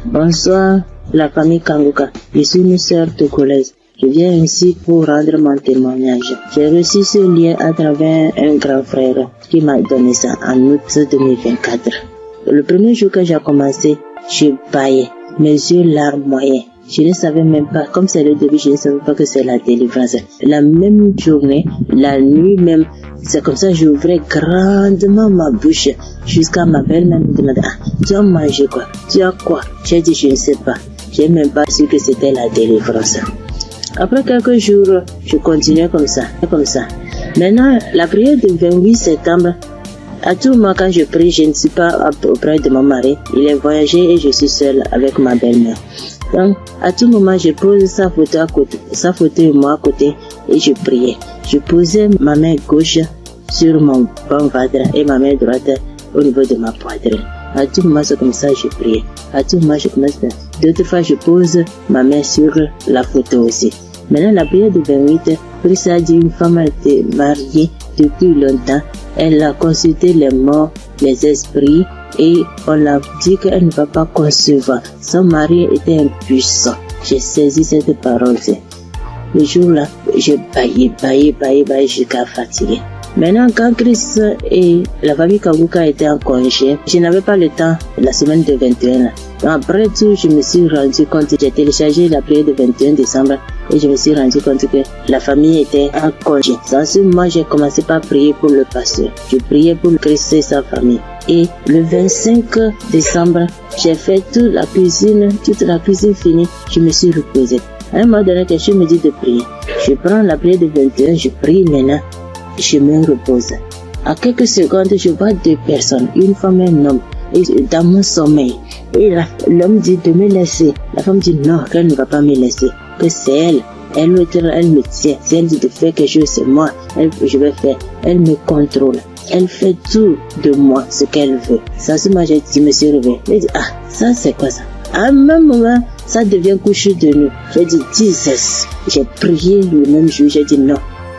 Bonsoir, la famille Kanguka. Je suis une sœur togolaise. Je viens ici pour rendre mon témoignage. J'ai reçu ce lien à travers un grand frère qui m'a donné ça en août 2024. Le premier jour que j'ai commencé, je baillais, mes yeux larmoyaient. Je ne savais même pas, comme c'est le début, je ne savais pas que c'est la délivrance. La même journée, la nuit même, c'est comme ça j'ouvrais grandement ma bouche jusqu'à ma belle-mère me demandait « tu as mangé quoi? Tu as quoi ?» J'ai dit « je ne sais pas. » J'ai même pas su que c'était la délivrance. Après quelques jours, je continuais comme ça. Maintenant, la prière du 28 septembre, à tout moment quand je prie, je ne suis pas auprès de mon mari. Il est voyagé et je suis seule avec ma belle-mère. Donc, à tout moment, je pose sa photo et moi à côté et je priais. Je posais ma main gauche sur mon bon ventre et ma main droite au niveau de ma poitrine. À tout moment, c'est comme ça que je priais. À tout moment, je commence. D'autres fois, je pose ma main sur la photo aussi. Maintenant, la prière du 28, Christ a dit une femme a été mariée depuis longtemps. Elle a consulté les morts, les esprits, et on l'a dit qu'elle ne va pas concevoir. Son mari était impuissant. J'ai saisi cette parole. Le jour-là, je baillais jusqu'à fatiguer. Maintenant, quand Christ et la famille Kanguka étaient en congé, je n'avais pas le temps la semaine de 21. Après tout, je me suis rendu compte, j'ai téléchargé la prière du 21 décembre et je me suis rendu compte que la famille était en congé. Dans ce moment, j'ai commencé par prier pour le pasteur. Je priais pour Christ et sa famille. Et le 25 décembre, j'ai fait toute la cuisine finie, je me suis reposé. À un moment donné, quelqu'un me dit de prier. Je prends la prière du 21, je prie maintenant. Je me repose. À quelques secondes, je vois deux personnes, une femme et un homme, et dans mon sommeil. Et l'homme dit de me laisser. La femme dit non, qu'elle ne va pas me laisser, que c'est elle. Elle me tient. Si elle dit de faire quelque chose, c'est moi. Je vais faire. Elle me contrôle. Elle fait tout de moi, ce qu'elle veut. Ça, ce moment, je me suis réveillé. Je dis, ça c'est quoi ça? À un même moment, ça devient couche de nuit. J'ai dit, Jesus. J'ai prié le même jour, j'ai dit non.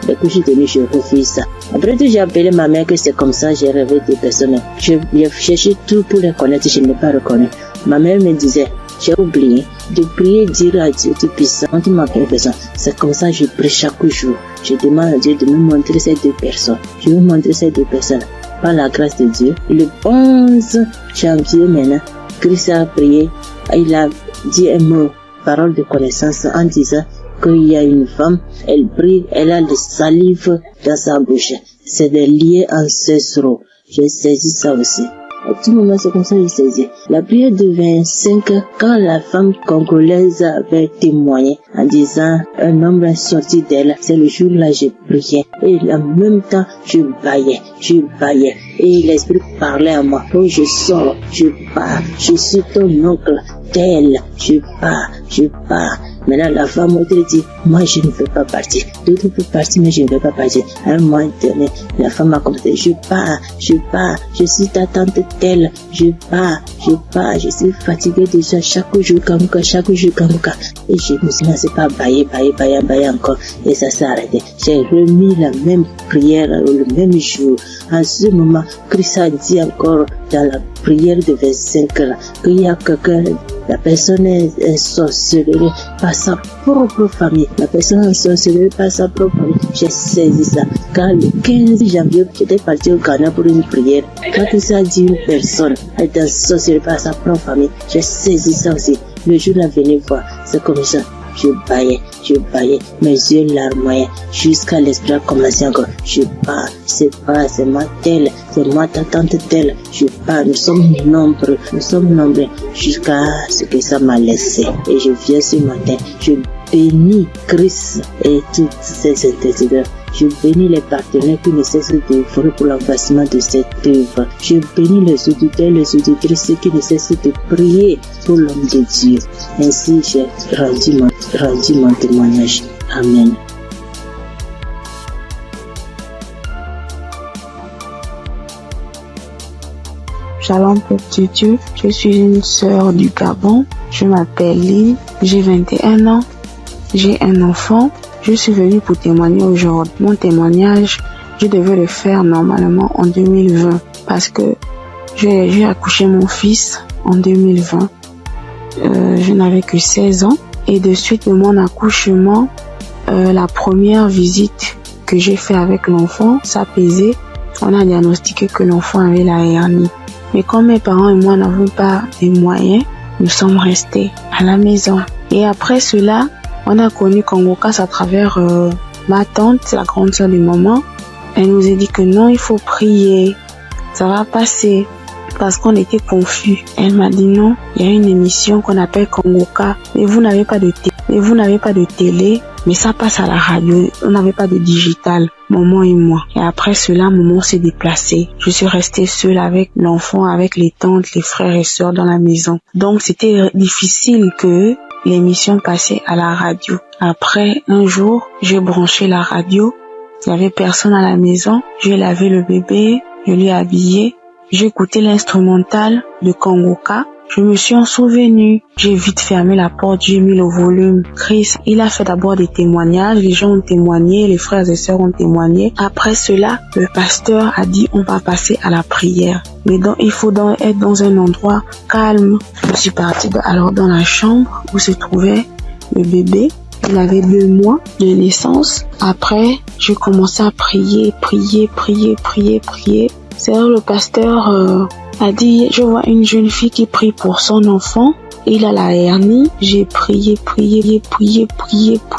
Les couches de nuit, je refuse ça. Après tout, j'ai appelé ma mère que c'est comme ça, j'ai rêvé des personnes. J'ai cherché tout pour les connaître, je ne l'ai pas reconnu. Ma mère me disait, j'ai oublié de prier, dire à Dieu Tout-Puissant, tu m'as fait personne. C'est comme ça que je prie chaque jour. Je demande à Dieu de me montrer ces deux personnes. Je vais montrer ces deux personnes. Par la grâce de Dieu, le 11 janvier maintenant, Christ a prié, il a dit un mot, parole de connaissance, en disant qu'il y a une femme, elle prie, elle a le salive dans sa bouche. C'est des liens ancestraux. J'ai saisi ça aussi. À tout moment, c'est comme ça que j'ai saisi. La prière de 25, quand la femme congolaise avait témoigné en disant un homme est sorti d'elle, c'est le jour-là que j'ai prié. Et en même temps, je baillais. Et l'esprit parlait à moi. Oh, je sors, je pars, je suis ton oncle, tel, je pars. Maintenant, la femme autre dit, moi je ne veux pas partir. D'autres peuvent partir, mais je ne veux pas partir. À un moment donné, la femme a commencé, je pars, je suis ta tante telle, je pars, je suis fatiguée déjà chaque jour Kanguka. Et je me suis lancé par bailler encore, et ça s'est arrêté. J'ai remis la même prière le même jour. En ce moment, Christ a dit encore dans la prière de 25 là, qu'il y a quelqu'un, la personne est sorcelée par sa propre famille. La personne est sorcelée par sa propre famille. J'ai saisi ça. Quand le 15 janvier, j'étais parti au Ghana pour une prière. Quand Christ a dit une personne est sorcelée par sa propre famille, j'ai saisi ça aussi. Le jour là, venez voir, c'est comme ça. Je baillais, mes yeux larmoyaient, jusqu'à l'esprit a commencé encore. Je pars, c'est moi telle, c'est moi ta tante telle. Je pars, nous sommes nombreux, jusqu'à ce que ça m'a laissé. Et je viens ce matin, je bénis Christ et toutes ses intercesseurs. Je bénis les partenaires qui ne cessent d'œuvrer pour l'avancement de cette œuvre. Je bénis les auditeurs, les auditrices qui ne cessent de prier pour l'homme de Dieu. Ainsi, j'ai rendu mon témoignage. Amen. Shalom, peuple de Dieu. Je suis une sœur du Gabon. Je m'appelle Lynn. J'ai 21 ans. J'ai un enfant. Je suis venue pour témoigner aujourd'hui. Mon témoignage, je devais le faire normalement en 2020 parce que j'ai accouché mon fils en 2020. je n'avais que 16 ans. Et de suite de mon accouchement, la première visite que j'ai fait avec l'enfant, ça pesait. On a diagnostiqué que l'enfant avait la hernie. Mais comme mes parents et moi n'avons pas les moyens, nous sommes restés à la maison. Et après cela, on a connu Congo-CAS à travers ma tante, la grande sœur de maman. Elle nous a dit que non, il faut prier, ça va passer. Parce qu'on était confus. Elle m'a dit non, il y a une émission qu'on appelle Congo-CAS, mais vous n'avez pas de télé, mais ça passe à la radio. On n'avait pas de digital, maman et moi. Et après cela, maman s'est déplacée. Je suis restée seule avec l'enfant, avec les tantes, les frères et sœurs dans la maison. Donc c'était difficile que l'émission passait à la radio. Après, un jour, j'ai branché la radio. Il n'y avait personne à la maison. J'ai lavé le bébé, je l'ai habillé. J'ai écouté l'instrumental de Congo-CAS. Je me suis en souvenu. J'ai vite fermé la porte, j'ai mis le volume. Chris, il a fait d'abord des témoignages. Les gens ont témoigné, les frères et sœurs ont témoigné. Après cela, le pasteur a dit on va passer à la prière. Mais donc, il faut être dans un endroit calme. Je suis partie alors dans la chambre où se trouvait le bébé. Il avait 2 mois de naissance. Après, j'ai commencé à prier. C'est là le pasteur a dit, je vois une jeune fille qui prie pour son enfant. Il a la hernie. J'ai prié.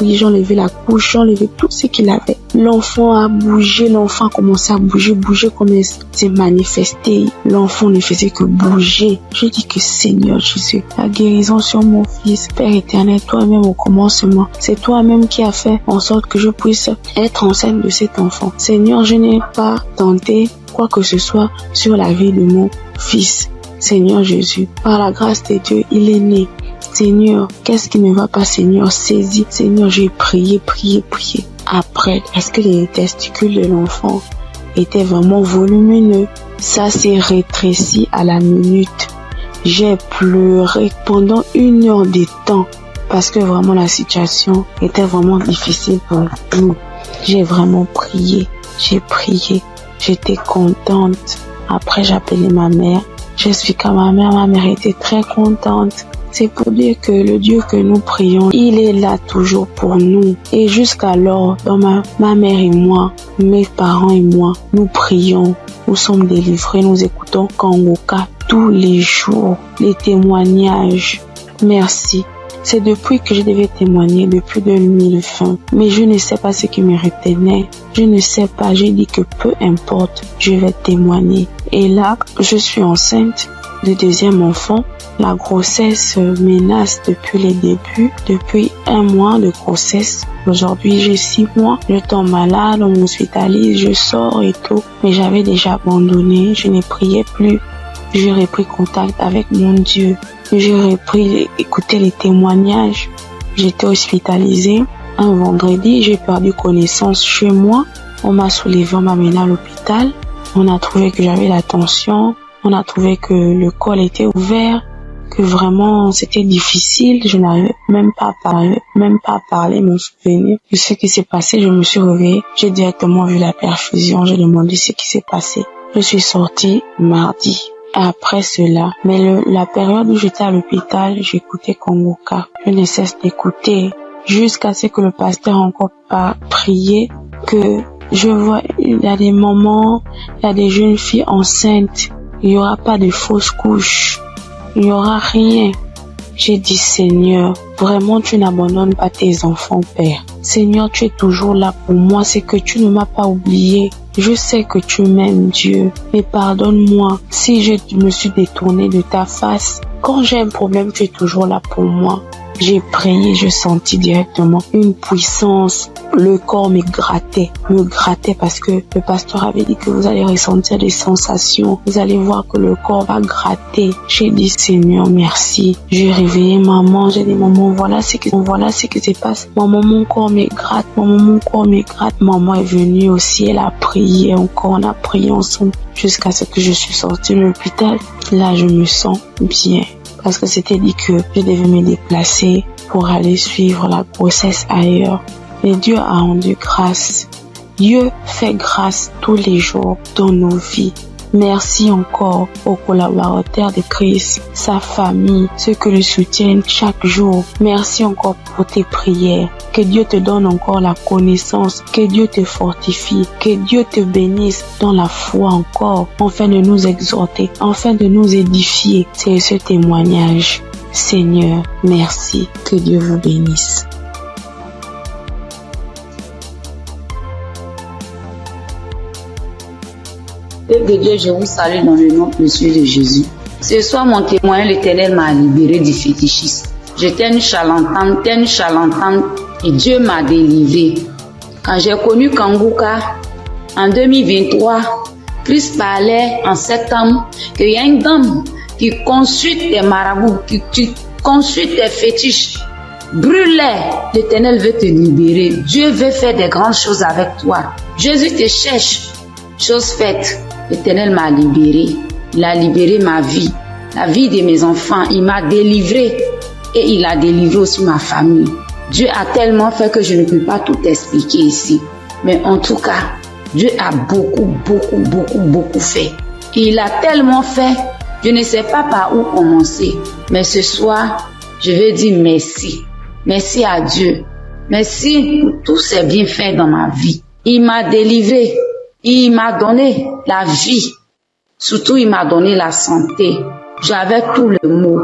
J'ai enlevé la couche, j'ai enlevé tout ce qu'il avait. L'enfant a bougé, l'enfant a commencé à bouger comme il s'est manifesté. L'enfant ne faisait que bouger. Je dis que Seigneur Jésus, la guérison sur mon fils, Père éternel, toi-même au commencement. C'est toi-même qui as fait en sorte que je puisse être enceinte de cet enfant. Seigneur, je n'ai pas tenté quoi que ce soit sur la vie de mon fils. Seigneur Jésus, par la grâce de Dieu, il est né. Seigneur, qu'est-ce qui ne va pas, Seigneur? Saisis. Seigneur, j'ai prié. Après, parce que les testicules de l'enfant étaient vraiment volumineux, ça s'est rétréci à la minute. J'ai pleuré pendant 1 heure de temps parce que vraiment la situation était vraiment difficile pour nous. J'ai vraiment prié. J'étais contente. Après, j'ai appelé ma mère. J'explique à ma mère était très contente. C'est pour dire que le Dieu que nous prions, il est là toujours pour nous. Et jusqu'alors, dans ma mère et moi, mes parents et moi, nous prions, nous sommes délivrés, nous écoutons Congo-CAS tous les jours, les témoignages. Merci. C'est depuis que je devais témoigner, depuis 2020. Mais je ne sais pas ce qui me retenait. Je ne sais pas. J'ai dit que peu importe, je vais témoigner. Et là, je suis enceinte de 2e enfant. La grossesse menace depuis les débuts. Depuis 1 mois de grossesse. Aujourd'hui, j'ai 6 mois. Je tombe malade, on m'hospitalise, je sors et tout. Mais j'avais déjà abandonné. Je ne priais plus. J'ai repris contact avec mon Dieu. J'ai repris écouter les témoignages. J'étais hospitalisée. Un vendredi, j'ai perdu connaissance chez moi. On m'a soulevé, on m'a mené à l'hôpital. On a trouvé que j'avais la tension. On a trouvé que le col était ouvert. Que vraiment c'était difficile. Je n'arrivais même pas à parler, mon souvenir de ce qui s'est passé. Je me suis réveillée. J'ai directement vu la perfusion. J'ai demandé ce qui s'est passé. Je suis sortie mardi. Après cela, mais la période où j'étais à l'hôpital, j'écoutais Congo-CAS. Je ne cesse d'écouter jusqu'à ce que le pasteur encore pas prié, que je vois, il y a des moments, il y a des jeunes filles enceintes, il n'y aura pas de fausses couches, il n'y aura rien. J'ai dit, Seigneur, vraiment tu n'abandonnes pas tes enfants, Père. Seigneur, tu es toujours là pour moi, c'est que tu ne m'as pas oublié. Je sais que tu m'aimes, Dieu, mais pardonne-moi si je me suis détournée de ta face. Quand j'ai un problème, tu es toujours là pour moi. J'ai prié, je sentis directement une puissance. Le corps me grattait parce que le pasteur avait dit que vous allez ressentir des sensations. Vous allez voir que le corps va gratter. J'ai dit, Seigneur, merci. J'ai réveillé maman. J'ai dit, maman, voilà ce qui se passe. Maman, mon corps me gratte. Maman est venue aussi. Elle a prié encore. On a prié ensemble jusqu'à ce que je suis sortie de l'hôpital. Là, je me sens bien. Parce que c'était dit que je devais me déplacer pour aller suivre la grossesse ailleurs. Mais Dieu a rendu grâce. Dieu fait grâce tous les jours dans nos vies. Merci encore aux collaborateurs de Christ, sa famille, ceux qui le soutiennent chaque jour. Merci encore pour tes prières. Que Dieu te donne encore la connaissance, que Dieu te fortifie, que Dieu te bénisse dans la foi encore, afin de nous exhorter, afin de nous édifier. C'est ce témoignage. Seigneur, merci. Que Dieu vous bénisse. Père de Dieu, je vous salue dans le nom précieux de Jésus. Ce soir, mon témoin, l'Éternel m'a libéré du fétichisme. J'étais une charlatane, et Dieu m'a délivré. Quand j'ai connu Kanguka, en 2023, Christ parlait en septembre qu'il y a une dame qui consulte des marabouts, qui consulte des fétiches. Brûle-les, l'Éternel veut te libérer. Dieu veut faire des grandes choses avec toi. Jésus te cherche. Chose faite, l'Éternel m'a libéré. Il a libéré ma vie, la vie de mes enfants. Il m'a délivré et il a délivré aussi ma famille. Dieu a tellement fait que je ne peux pas tout expliquer ici. Mais en tout cas, Dieu a beaucoup fait. Et il a tellement fait, je ne sais pas par où commencer. Mais ce soir, je veux dire merci. Merci à Dieu. Merci pour tous ces bienfaits dans ma vie. Il m'a délivré. Il m'a donné la vie. Surtout, il m'a donné la santé. J'avais tout le mot.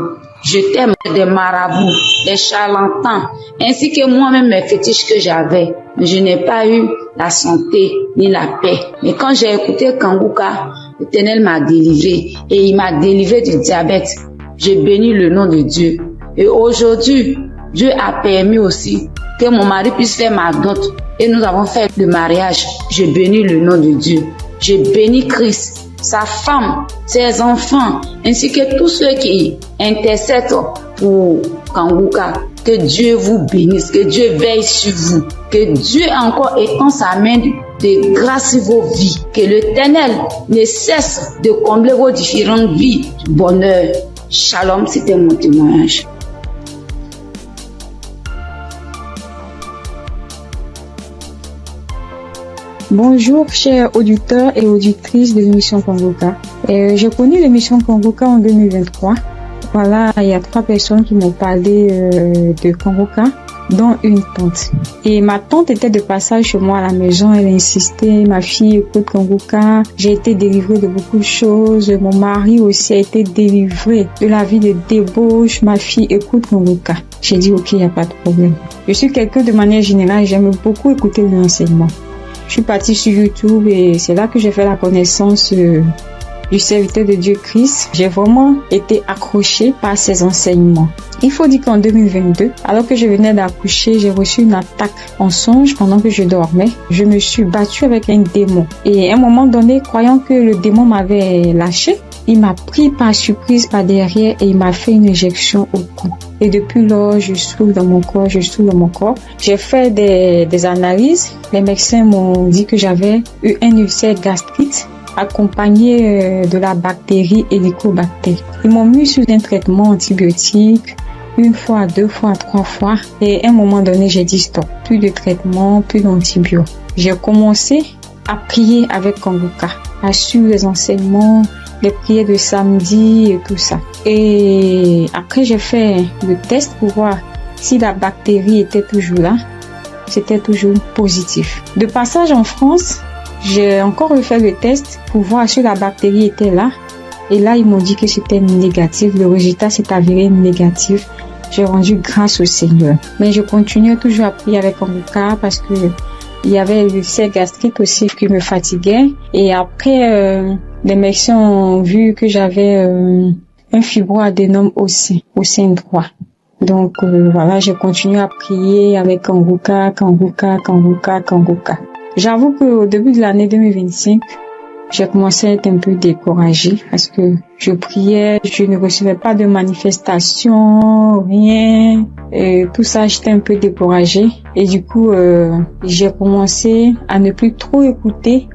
J'étais des marabouts, des charlatans, ainsi que moi-même mes fétiches que j'avais. Mais je n'ai pas eu la santé ni la paix. Mais quand j'ai écouté Kanguka, l'Éternel m'a délivré et il m'a délivré du diabète. J'ai béni le nom de Dieu. Et aujourd'hui, Dieu a permis aussi que mon mari puisse faire ma dot. Et nous avons fait le mariage. Je bénis le nom de Dieu. Je bénis Christ, sa femme, ses enfants, ainsi que tous ceux qui intercèdent pour Kanguka. Que Dieu vous bénisse, que Dieu veille sur vous, que Dieu encore étend sa main de grâce sur vos vies, que l'Éternel ne cesse de combler vos différentes vies de bonheur. Shalom, c'était mon témoignage. Bonjour chers auditeurs et auditrices de l'émission Kanguka. J'ai connu l'émission Kanguka en 2023. Voilà, il y a 3 personnes qui m'ont parlé de Kanguka, dont une tante. Et ma tante était de passage chez moi à la maison, elle insistait, ma fille écoute Kanguka, j'ai été délivrée de beaucoup de choses, mon mari aussi a été délivré de la vie de débauche, ma fille écoute Kanguka. J'ai dit ok, il n'y a pas de problème. Je suis quelqu'un de manière générale, j'aime beaucoup écouter l'enseignement. Je suis partie sur YouTube et c'est là que j'ai fait la connaissance du serviteur de Dieu Christ. J'ai vraiment été accrochée par ses enseignements. Il faut dire qu'en 2022, alors que je venais d'accoucher, j'ai reçu une attaque en songe pendant que je dormais. Je me suis battue avec un démon. Et à un moment donné, croyant que le démon m'avait lâché, il m'a pris par surprise par derrière et il m'a fait une injection au cou. Et depuis lors, je souffre dans mon corps, J'ai fait des analyses. Les médecins m'ont dit que j'avais eu un ulcère gastrique accompagné de la bactérie Helicobacter. Ils m'ont mis sous un traitement antibiotique 1 fois, 2 fois, 3 fois. Et à un moment donné, j'ai dit stop. Plus de traitement, plus d'antibiotiques. J'ai commencé à prier avec Kanguka, à suivre les enseignements, les prières de samedi et tout ça. Et après, j'ai fait le test pour voir si la bactérie était toujours là. C'était toujours positif. De passage en France, j'ai encore refait le test pour voir si la bactérie était là. Et là, ils m'ont dit que c'était négatif. Le résultat s'est avéré négatif. J'ai rendu grâce au Seigneur. Mais je continuais toujours à prier avec Kanguka parce que il y avait l'ulcère gastrique aussi qui me fatiguait. Et après, les médecins ont vu que j'avais un fibroadénome aussi au sein droit. Donc voilà, j'ai continué à prier avec Kanguka. J'avoue qu'au début de l'année 2025, j'ai commencé à être un peu découragée parce que je priais, je ne recevais pas de manifestation, rien. Et tout ça, j'étais un peu découragée. Et du coup, j'ai commencé à ne plus trop écouter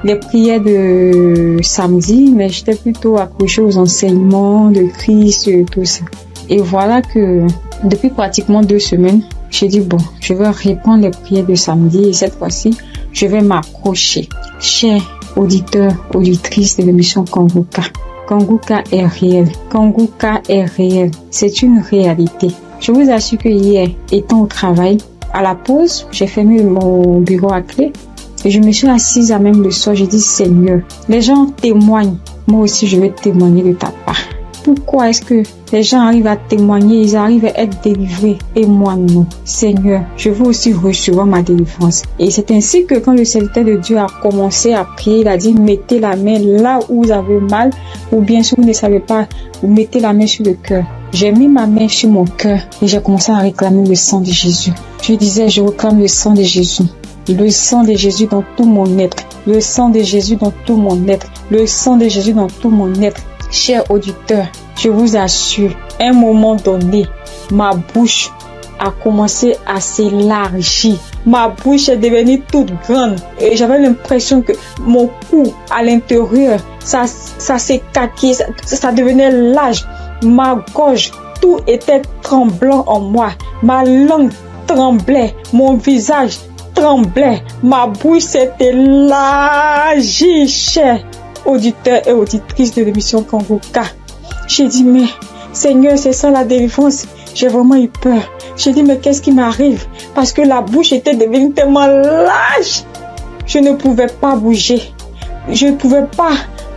les prières de samedi, mais j'étais plutôt accrochée aux enseignements de Christ et tout ça. Et voilà que depuis pratiquement 2 semaines, j'ai dit bon, je vais reprendre les prières de samedi et cette fois-ci, je vais m'accrocher. Chers auditeurs, auditrices de l'émission Kanguka. Kanguka est réel. Kanguka est réel. C'est une réalité. Je vous assure que hier, étant au travail, à la pause, j'ai fermé mon bureau à clé et je me suis assise à même le sol. J'ai dit, Seigneur, les gens témoignent. Moi aussi, je vais témoigner de ta part. Pourquoi est-ce que les gens arrivent à témoigner, ils arrivent à être délivrés et moi non? Seigneur, je veux aussi recevoir ma délivrance. Et c'est ainsi que quand le serviteur de Dieu a commencé à prier, il a dit mettez la main là où vous avez mal, ou bien si vous ne savez pas, vous mettez la main sur le cœur. J'ai mis ma main sur mon cœur et j'ai commencé à réclamer le sang de Jésus. Je disais, je réclame le sang de Jésus. Le sang de Jésus dans tout mon être. Le sang de Jésus dans tout mon être. Le sang de Jésus dans tout mon être. Chers auditeurs, je vous assure, à un moment donné, ma bouche a commencé à s'élargir. Ma bouche est devenue toute grande et j'avais l'impression que mon cou à l'intérieur, ça s'écaquait, ça devenait large. Ma gorge, tout était tremblant en moi. Ma langue tremblait, mon visage tremblait, ma bouche s'est élargie, chers auditeurs et auditrices de l'émission Kanguka. J'ai dit, mais Seigneur, c'est ça la délivrance. J'ai vraiment eu peur. J'ai dit, mais qu'est-ce qui m'arrive? Parce que la bouche était devenue tellement large. Je ne pouvais pas bouger. Je ne pouvais pas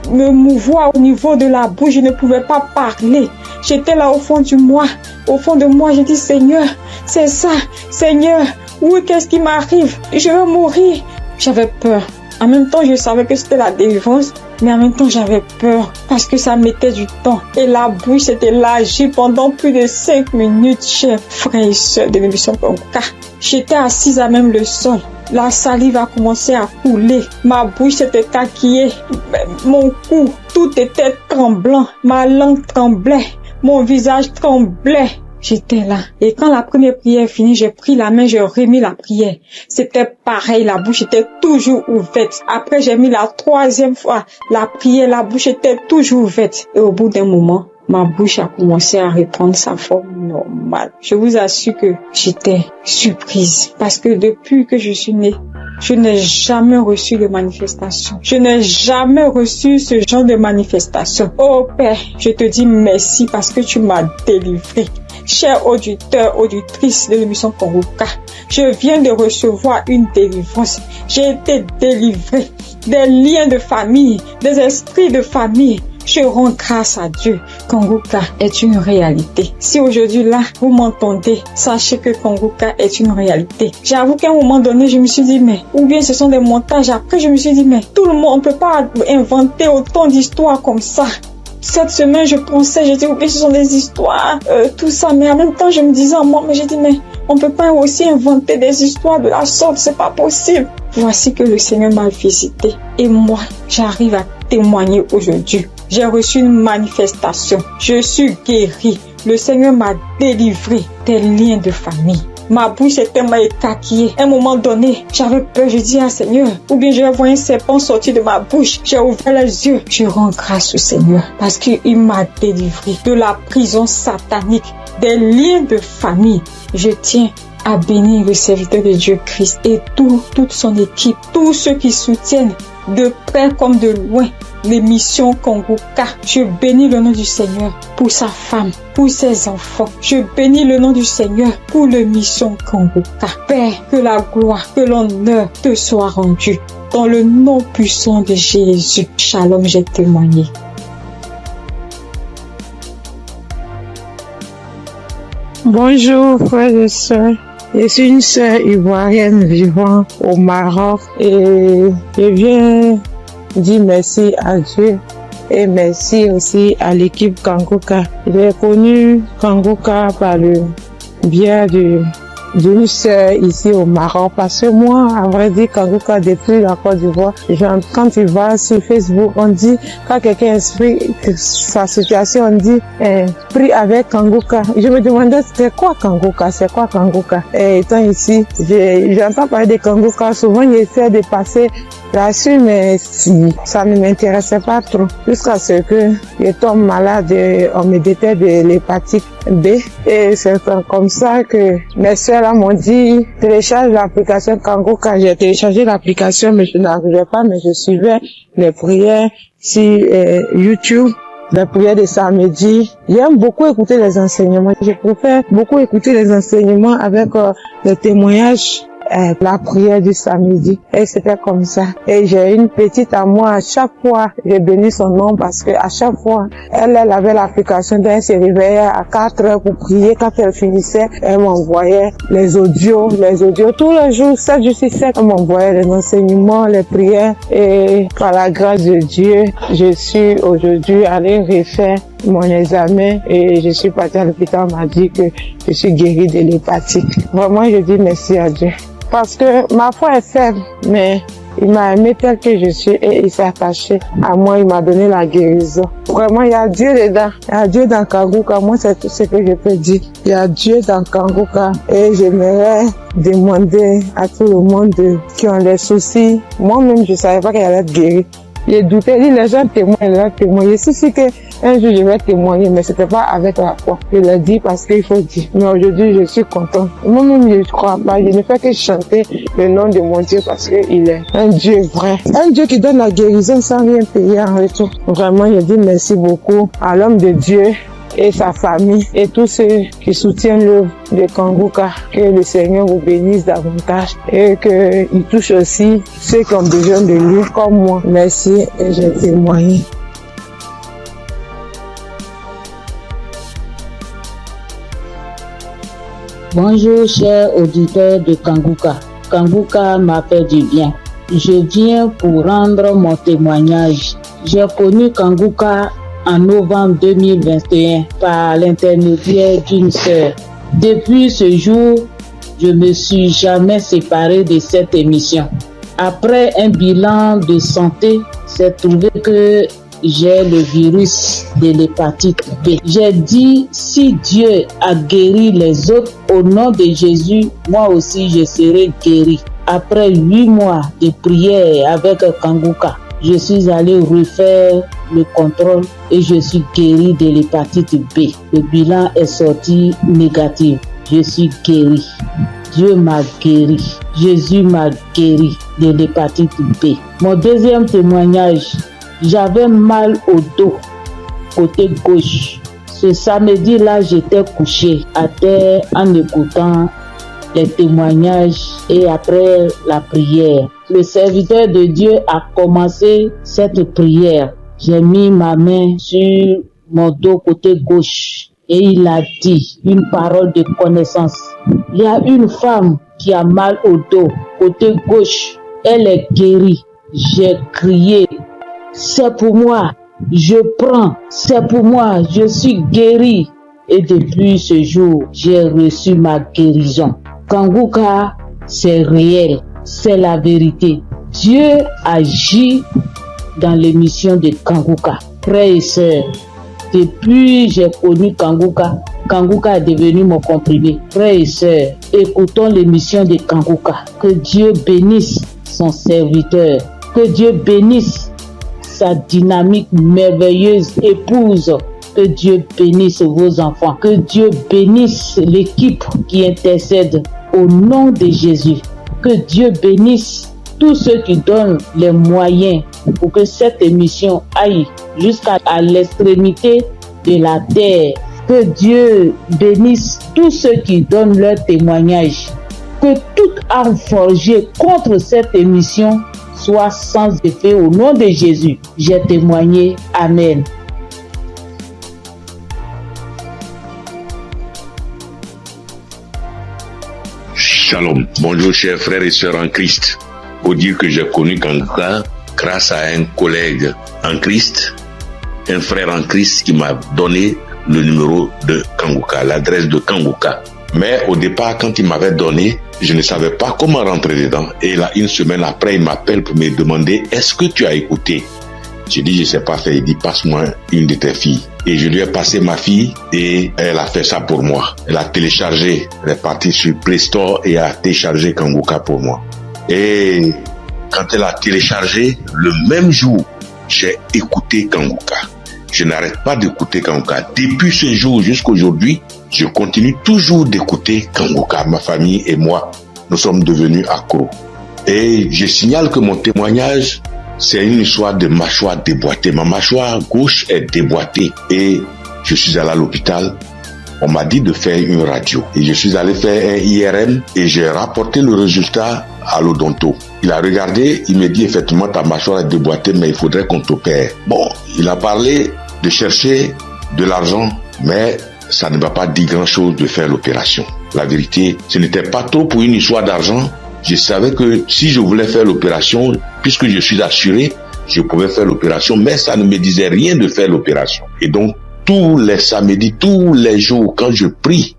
me mouvoir au niveau de la bouche. Je ne pouvais pas parler. J'étais là au fond de moi. Au fond de moi, j'ai dit, Seigneur, c'est ça. Seigneur, oui, qu'est-ce qui m'arrive? Je vais mourir. J'avais peur. En même temps, je savais que c'était la délivrance, mais en même temps, j'avais peur parce que ça mettait du temps. Et la bouche s'était élargie pendant plus de 5 minutes, chers frères et sœurs de l'émission Kanguka. J'étais assise à même le sol. La salive a commencé à couler. Ma bouche s'était écarquillée. Mon cou, tout était tremblant. Ma langue tremblait. Mon visage tremblait. J'étais là. Et quand la première prière est finie, j'ai pris la main, j'ai remis la prière. C'était pareil, la bouche était toujours ouverte. Après, j'ai mis la troisième fois la prière, la bouche était toujours ouverte. Et au bout d'un moment, ma bouche a commencé à reprendre sa forme normale. Je vous assure que j'étais surprise. Parce que depuis que je suis née, je n'ai jamais reçu de manifestation. Je n'ai jamais reçu ce genre de manifestation. Oh Père, je te dis merci parce que tu m'as délivré. Chers auditeurs, auditrices de l'émission Kanguka, je viens de recevoir une délivrance. J'ai été délivré des liens de famille, des esprits de famille. Je rends grâce à Dieu. Kanguka est une réalité. Si aujourd'hui là, vous m'entendez, sachez que Kanguka est une réalité. J'avoue qu'à un moment donné, je me suis dit, mais, ou bien ce sont des montages. Après, je me suis dit, mais, tout le monde, on peut pas inventer autant d'histoires comme ça. Cette semaine, je pensais, j'ai dit, oui, ce sont des histoires, tout ça. Mais en même temps, je me disais en moi, mais j'ai dit, mais on peut pas aussi inventer des histoires de la sorte, c'est pas possible. Voici que le Seigneur m'a visité. Et moi, j'arrive à témoigner aujourd'hui. J'ai reçu une manifestation. Je suis guérie. Le Seigneur m'a délivré des liens de famille. Ma bouche est tellement écarquillée. À un moment donné, j'avais peur. Je dis, Seigneur, ou bien je vais voir un serpent sortir de ma bouche. J'ai ouvert les yeux. Je rends grâce au Seigneur parce qu'il m'a délivré de la prison satanique, des liens de famille. Je tiens à bénir le serviteur de Dieu Christ et toute son équipe, tous ceux qui soutiennent de près comme de loin l'émission Kanguka. Je bénis le nom du Seigneur pour sa femme, pour ses enfants. Je bénis le nom du Seigneur pour l'émission Kanguka. Père, que la gloire, que l'honneur te soit rendu. Dans le nom puissant de Jésus. Shalom, j'ai témoigné. Bonjour frères et sœurs. Je suis une sœur ivoirienne vivant au Maroc et je viens dire merci à Dieu et merci aussi à l'équipe Kanguka. J'ai connu Kanguka par le biais d'une sœur ici au Maroc parce que moi, à vrai dire, Kanguka depuis la Côte d'Ivoire, quand tu vas sur Facebook, on dit, quand quelqu'un explique sa situation, on dit, prie avec Kanguka. Je me demandais, c'est quoi Kanguka? Et étant ici, j'entends parler de Kanguka, souvent j'essaie de passer Là-dessus, mais si, ça ne m'intéressait pas trop. Jusqu'à ce que je tombe malade, on me détecte de l'hépatite B. Et c'est comme ça que mes soeurs là m'ont dit, télécharge l'application Kangoka. J'ai téléchargé l'application, mais je n'arrivais pas, mais je suivais les prières sur YouTube. Les prières de samedi. J'aime beaucoup écouter les enseignements. Je préfère beaucoup écouter les enseignements avec les témoignages, la prière du samedi. Et c'était comme ça. Et j'ai une petite à moi, à chaque fois, j'ai béni son nom parce que à chaque fois, elle avait l'application d'un se réveillait à 4 heures pour prier. Quand elle finissait, elle m'envoyait les audios, tous les jours, 7 jours sur 7, elle m'envoyait les enseignements, les prières. Et par la grâce de Dieu, je suis aujourd'hui allée refaire mon examen et je suis partie à l'hôpital, on m'a dit que je suis guérie de l'hépatite. Vraiment, je dis merci à Dieu. Parce que ma foi est faible, mais il m'a aimé tel que je suis et il s'est attaché à moi, il m'a donné la guérison. Vraiment, il y a Dieu dedans. Il y a Dieu dans Kangoka. Moi, c'est tout ce que je peux dire. Il y a Dieu dans Kangoka et j'aimerais demander à tout le monde qui ont des soucis. Moi-même, je savais pas qu'il allait être guéri. J'ai douté, les gens témoignent. Je suis que un jour je vais témoigner, mais c'était pas avec la foi. Je l'ai dit parce qu'il faut dire. Mais aujourd'hui, je suis content. Moi-même, je ne crois pas. Je ne fais que chanter le nom de mon Dieu parce qu'il est un Dieu vrai. Un Dieu qui donne la guérison sans rien payer en retour. Vraiment, je dis merci beaucoup à l'homme de Dieu et sa famille et tous ceux qui soutiennent l'œuvre de Kangoka. Que le Seigneur vous bénisse davantage et qu'il touche aussi ceux qui ont besoin de lui comme moi. Merci et j'ai témoigné. Bonjour chers auditeurs de Kangoka. Kangoka m'a fait du bien. Je viens pour rendre mon témoignage. J'ai connu Kangoka en novembre 2021 par l'intermédiaire d'une sœur. Depuis ce jour, je ne me suis jamais séparé de cette émission. Après un bilan de santé, c'est trouvé que j'ai le virus de l'hépatite B. J'ai dit, si Dieu a guéri les autres, au nom de Jésus, moi aussi je serai guéri. Après 8 mois de prière avec Kangoka, je suis allé refaire le contrôle et je suis guéri de l'hépatite B. Le bilan est sorti négatif. Je suis guéri. Dieu m'a guéri. Jésus m'a guéri de l'hépatite B. Mon deuxième témoignage, j'avais mal au dos, côté gauche. Ce samedi-là, j'étais couché à terre en écoutant les témoignages et après la prière. Le serviteur de Dieu a commencé cette prière. J'ai mis ma main sur mon dos côté gauche et il a dit une parole de connaissance. Il y a une femme qui a mal au dos côté gauche. Elle est guérie. J'ai crié. C'est pour moi. Je prends. C'est pour moi. Je suis guéri. Et depuis ce jour, j'ai reçu ma guérison. Kangoka, c'est réel. C'est la vérité. Dieu agit dans l'émission de Kangoka. Frères et sœurs, depuis j'ai connu Kangoka, Kangoka est devenu mon comprimé. Frères et sœurs, écoutons l'émission de Kangoka. Que Dieu bénisse son serviteur. Que Dieu bénisse sa dynamique merveilleuse épouse. Que Dieu bénisse vos enfants. Que Dieu bénisse l'équipe qui intercède au nom de Jésus. Que Dieu bénisse tous ceux qui donnent les moyens pour que cette émission aille jusqu'à l'extrémité de la terre. Que Dieu bénisse tous ceux qui donnent leur témoignage. Que toute arme forgée contre cette émission soit sans effet au nom de Jésus. J'ai témoigné. Amen. Shalom. Bonjour chers frères et sœurs en Christ. Pour dire que j'ai connu Kangoka grâce à un collègue en Christ, un frère en Christ qui m'a donné le numéro de Kangoka, l'adresse de Kangoka. Mais au départ, quand il m'avait donné, je ne savais pas comment rentrer dedans. Et là, une semaine après, il m'appelle pour me demander « Est-ce que tu as écouté ?» J'ai dit « Je ne sais pas faire ». Il dit « Passe-moi une de tes filles ». Et je lui ai passé ma fille et elle a fait ça pour moi. Elle a téléchargé, elle est partie sur Play Store et a téléchargé Kangoka pour moi. Et quand elle a téléchargé, le même jour, j'ai écouté Kanguka. Je n'arrête pas d'écouter Kanguka. Depuis ce jour jusqu'à aujourd'hui, je continue toujours d'écouter Kanguka. Ma famille et moi, nous sommes devenus accros. Et je signale que mon témoignage, c'est une histoire de mâchoire déboîtée. Ma mâchoire gauche est déboîtée et je suis allé à l'hôpital. On m'a dit de faire une radio. Et je suis allé faire un IRM et j'ai rapporté le résultat à l'odonto. Il a regardé, il m'a dit effectivement ta mâchoire est déboîtée mais il faudrait qu'on t'opère. Bon, il a parlé de chercher de l'argent mais ça ne va pas dire grand chose de faire l'opération. La vérité, ce n'était pas trop pour une histoire d'argent. Je savais que si je voulais faire l'opération, puisque je suis assuré, je pouvais faire l'opération, mais ça ne me disait rien de faire l'opération. Et donc, tous les samedis, tous les jours, quand je prie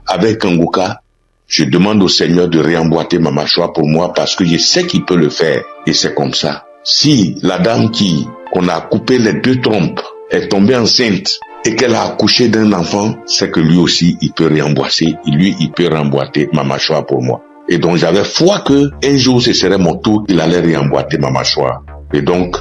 avec Kanguka, je demande au Seigneur de réemboîter ma mâchoire pour moi parce que je sais qu'il peut le faire. Et c'est comme ça. Si la dame qu'on a coupé les 2 trompes est tombée enceinte et qu'elle a accouché d'un enfant, c'est que lui aussi, il peut réemboîter. Lui, il peut réemboîter ma mâchoire pour moi. Et donc, j'avais foi que un jour, ce serait mon tour, il allait réemboîter ma mâchoire. Et donc,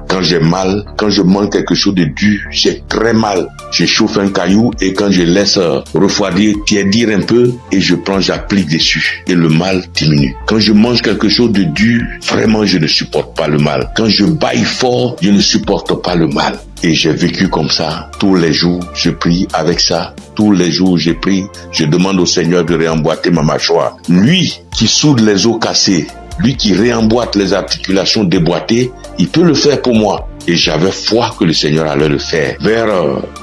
quand j'ai mal, quand je mange quelque chose de dur, j'ai très mal. Je chauffe un caillou et quand je laisse refroidir, tiédir un peu et j'applique dessus et le mal diminue. Quand je mange quelque chose de dur, vraiment je ne supporte pas le mal. Quand je baille fort, je ne supporte pas le mal. Et j'ai vécu comme ça. Tous les jours, je prie avec ça. Tous les jours, je prie. Je demande au Seigneur de réemboîter ma mâchoire. Lui qui soude les os cassés, lui qui réemboîte les articulations déboîtées, il peut le faire pour moi. Et j'avais foi que le Seigneur allait le faire. Vers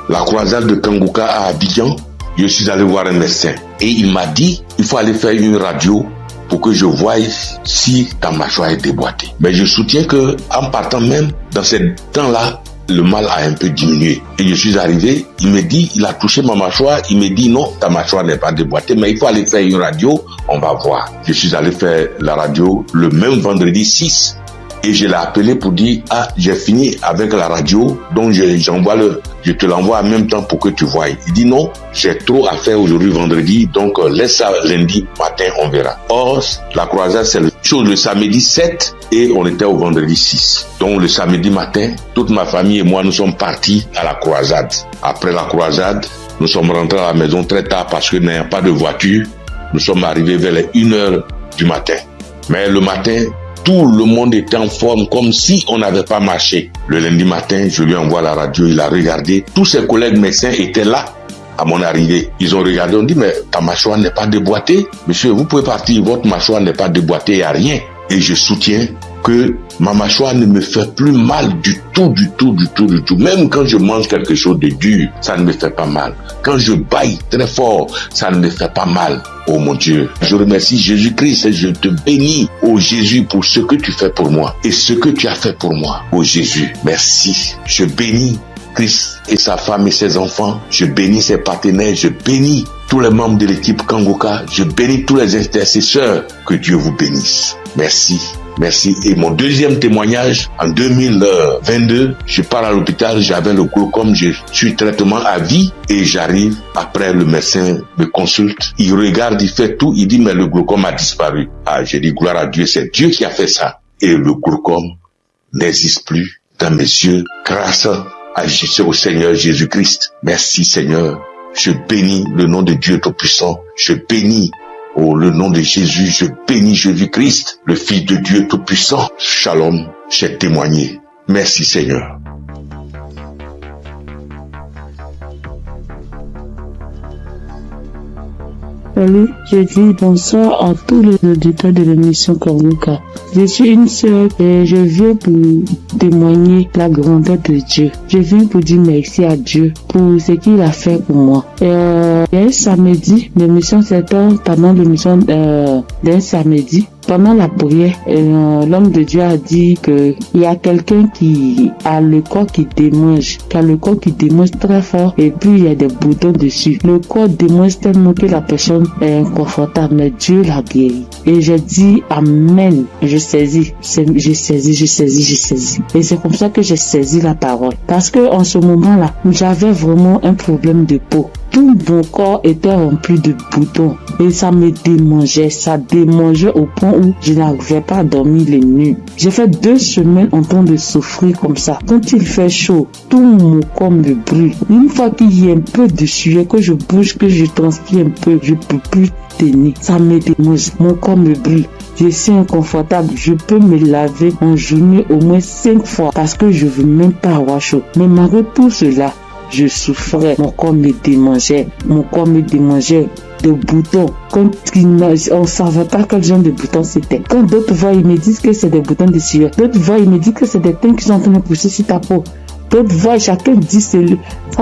la croisade de Kanguka à Abidjan, je suis allé voir un médecin. Et il m'a dit, il faut aller faire une radio pour que je voie si ta mâchoire est déboîtée. Mais je soutiens que en partant même, dans ces temps-là, le mal a un peu diminué. Et je suis arrivé, il me dit, il a touché ma mâchoire, il me dit non, ta mâchoire n'est pas déboîtée, mais il faut aller faire une radio, on va voir. Je suis allé faire la radio le même vendredi 6 et je l'ai appelé pour dire, j'ai fini avec la radio, donc je te l'envoie en même temps pour que tu voies. Il dit non, j'ai trop à faire aujourd'hui vendredi, donc laisse ça lundi matin, on verra. Or, la croisade, c'est le samedi 7 et on était au vendredi 6. Donc le samedi matin, toute ma famille et moi, nous sommes partis à la croisade. Après la croisade, nous sommes rentrés à la maison très tard parce que n'ayant pas de voiture, nous sommes arrivés vers les 1h du matin. Mais le matin, tout le monde était en forme comme si on n'avait pas marché. Le lundi matin, je lui envoie la radio, il a regardé. Tous ses collègues médecins étaient là à mon arrivée. Ils ont regardé, on dit, mais ta mâchoire n'est pas déboîtée. Monsieur, vous pouvez partir, votre mâchoire n'est pas déboîtée, il n'y a rien. Et je soutiens que ma mâchoire ne me fait plus mal du tout. Même quand je mange quelque chose de dur, ça ne me fait pas mal. Quand je baille très fort, ça ne me fait pas mal. Oh mon Dieu, je remercie Jésus-Christ et je te bénis, oh Jésus, pour ce que tu fais pour moi et ce que tu as fait pour moi. Oh Jésus, merci. Je bénis Christ et sa femme et ses enfants. Je bénis ses partenaires. Je bénis tous les membres de l'équipe Kanguka. Je bénis tous les intercesseurs. Que Dieu vous bénisse. Merci. Merci. Et mon deuxième témoignage, en 2022, je pars à l'hôpital, j'avais le glaucome, je suis traitement à vie et j'arrive, après le médecin me consulte, il regarde, il fait tout, il dit mais le glaucome a disparu. J'ai dit gloire à Dieu, c'est Dieu qui a fait ça. Et le glaucome n'existe plus dans mes yeux grâce au Seigneur Jésus-Christ. Merci Seigneur. Je bénis le nom de Dieu Tout-Puissant. Je bénis le nom de Jésus, je bénis Jésus-Christ, le Fils de Dieu Tout-Puissant. Shalom, j'ai témoigné. Merci Seigneur. Salut, je dis bonsoir à tous les auditeurs de l'émission Kanguka. Je suis une sœur et je viens pour témoigner la grandeur de Dieu. Je viens pour dire merci à Dieu pour ce qu'il a fait pour moi. Il y a un samedi, l'émission c'était pendant l'émission d'un samedi. Pendant la prière, l'homme de Dieu a dit que il y a quelqu'un qui a le corps qui démange, très fort et puis il y a des boutons dessus. Le corps démange tellement que la personne est inconfortable, mais Dieu l'a guéri. Et j'ai dit Amen. Je saisis. Et c'est comme ça que j'ai saisi la parole. Parce que en ce moment-là, j'avais vraiment un problème de peau. Tout mon corps était rempli de boutons et ça me démangeait. Ça démangeait au point où je n'arrivais pas à dormir les nuits. J'ai fait 2 semaines en train de souffrir comme ça. Quand il fait chaud, tout mon corps me brûle. Une fois qu'il y a un peu de sueur, que je bouge, que je transpire un peu, je peux plus tenir. Ça me démange. Mon corps me brûle. Je suis inconfortable. Je peux me laver en journée au moins 5 fois parce que je veux même pas avoir chaud. Mais malgré tout cela, je souffrais. Mon corps me démangeait. Mon corps me démangeait de boutons. Quand on ne savait pas quel genre de boutons c'était. Quand d'autres voient, ils me disent que c'est des boutons de sueur. D'autres voient, ils me disent que c'est des teintes qui sont en train de pousser sur ta peau. D'autres voient, chacun dit ça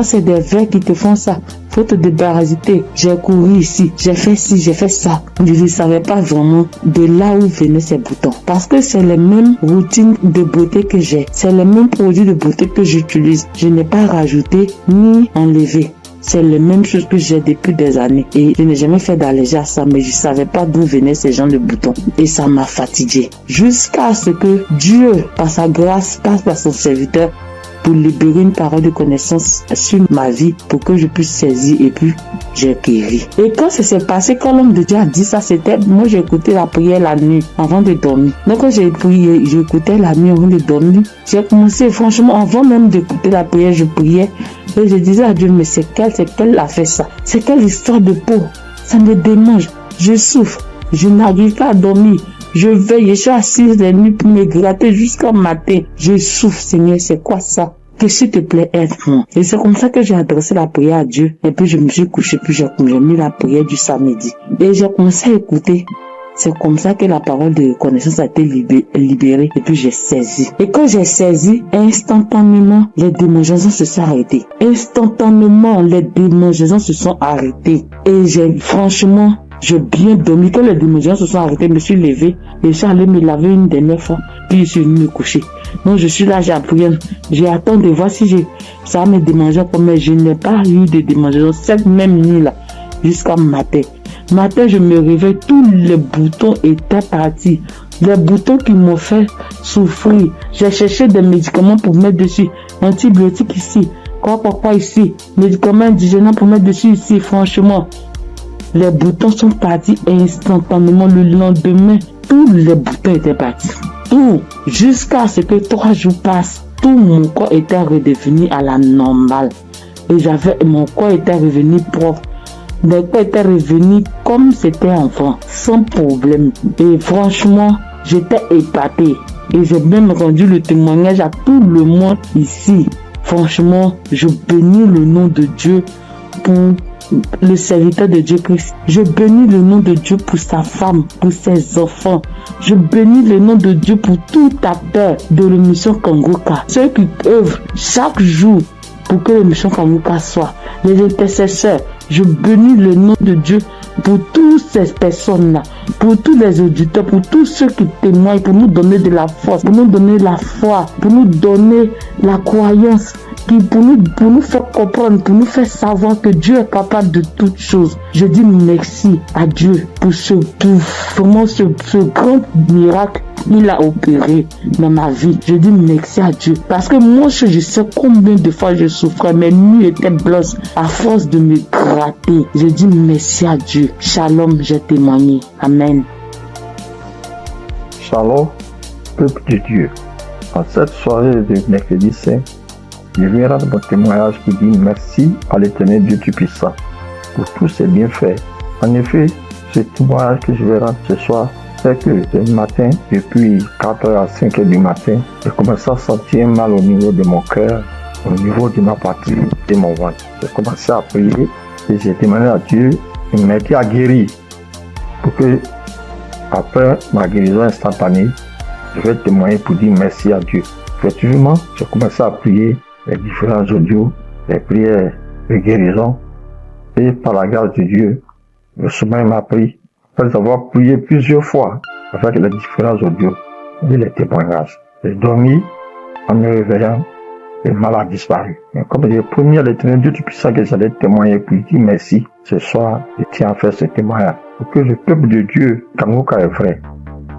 c'est des vers qui te font ça. Faut te débarrasser. J'ai couru ici, j'ai fait ci, j'ai fait ça. Je ne savais pas vraiment de là où venaient ces boutons. Parce que c'est les mêmes routines de beauté que j'ai. C'est les mêmes produits de beauté que j'utilise. Je n'ai pas rajouté ni enlevé. C'est les mêmes choses que j'ai depuis des années. Et je n'ai jamais fait d'allergie à ça, mais je ne savais pas d'où venaient ces genres de boutons. Et ça m'a fatigué. Jusqu'à ce que Dieu, par sa grâce, passe par son serviteur pour libérer une parole de connaissance sur ma vie pour que je puisse saisir et puis j'ai guéri. Et quand ça s'est passé, quand l'homme de Dieu a dit ça, c'était, moi j'ai écouté la prière la nuit avant de dormir. Donc quand j'ai prié, j'écoutais la nuit avant de dormir. J'ai commencé, franchement, avant même d'écouter la prière, je priais et je disais à Dieu, mais c'est quelle a fait ça? C'est quelle histoire de peau? Ça me démange, je souffre, je n'arrive pas à dormir. Je veille, je suis assise les nuits pour me gratter jusqu'au matin. Je souffre, Seigneur, c'est quoi ça? Que s'il te plaît, aide-moi. Et c'est comme ça que j'ai adressé la prière à Dieu. Et puis je me suis couché, puis j'ai mis la prière du samedi. Et j'ai commencé à écouter. C'est comme ça que la parole de connaissance a été libérée. Et puis j'ai saisi. Et quand j'ai saisi, instantanément, les démangeaisons se sont arrêtées. Instantanément, les démangeaisons se sont arrêtées. Et j'ai bien dormi. Quand les démangeaisons se sont arrêtées, je me suis levé et je suis allé me laver une dernière fois. Puis je suis venu me coucher. Donc je suis là, j'ai appris. J'ai attendu de voir si ça me démangeait comme, mais je n'ai pas eu de démangeaison cette même nuit-là jusqu'à matin. Matin, je me réveille, tous les boutons étaient partis. Les boutons qui m'ont fait souffrir. J'ai cherché des médicaments pour mettre dessus. Antibiotiques ici. Quoi ici. Médicaments indigènes pour mettre dessus ici. Franchement, les boutons sont partis instantanément. Le lendemain, tous les boutons étaient partis. Tout. Jusqu'à ce que 3 jours passent, tout mon corps était redevenu à la normale. Et mon corps était revenu propre. Mon corps était revenu comme c'était enfant, sans problème. Et franchement, j'étais épaté. Et j'ai même rendu le témoignage à tout le monde ici. Franchement, je bénis le nom de Dieu pour le serviteur de Dieu Christ. Je bénis le nom de Dieu pour sa femme, pour ses enfants. Je bénis le nom de Dieu pour tout acteur de l'émission Kangoka. Ceux qui œuvrent chaque jour pour que l'émission Kangoka soit. Les intercesseurs. Je bénis le nom de Dieu pour toutes ces personnes-là, pour tous les auditeurs, pour tous ceux qui témoignent, pour nous donner de la force, pour nous donner la foi, pour nous donner la croyance, pour nous faire comprendre, pour nous faire savoir que Dieu est capable de toutes choses. Je dis merci à Dieu pour ce grand miracle qu'il a opéré dans ma vie. Je dis merci à Dieu. Parce que moi, je sais combien de fois je souffrais. Mes nuits étaient blanches à force de me gratter. Je dis merci à Dieu. Shalom, j'ai témoigné. Amen. Shalom, peuple de Dieu. En cette soirée de mercredi saint, je viens rendre mon témoignage qui dit merci à l'Éternel Dieu Tout-Puissant pour tous ses bienfaits. En effet, ce témoignage que je vais rendre ce soir, c'est que le matin, depuis 4h à 5h du matin, j'ai commencé à sentir mal au niveau de mon cœur, au niveau de ma poitrine, de mon ventre. J'ai commencé à prier et j'ai demandé à Dieu de m'aider à guérir pour que, après ma guérison instantanée, je vais témoigner pour dire merci à Dieu. Effectivement, j'ai commencé à prier les différents audios, les prières de guérison, et par la grâce de Dieu, le sommeil m'a pris, après avoir prié plusieurs fois avec les différents audios et les témoignages. J'ai dormi en me réveillant, le mal a disparu. Mais comme j'ai promis à l'Éternel Dieu Tout-Puissant que j'allais témoigner pour dire merci, ce soir, je tiens à faire ce témoignage pour que le peuple de Dieu, Kangoka est vrai.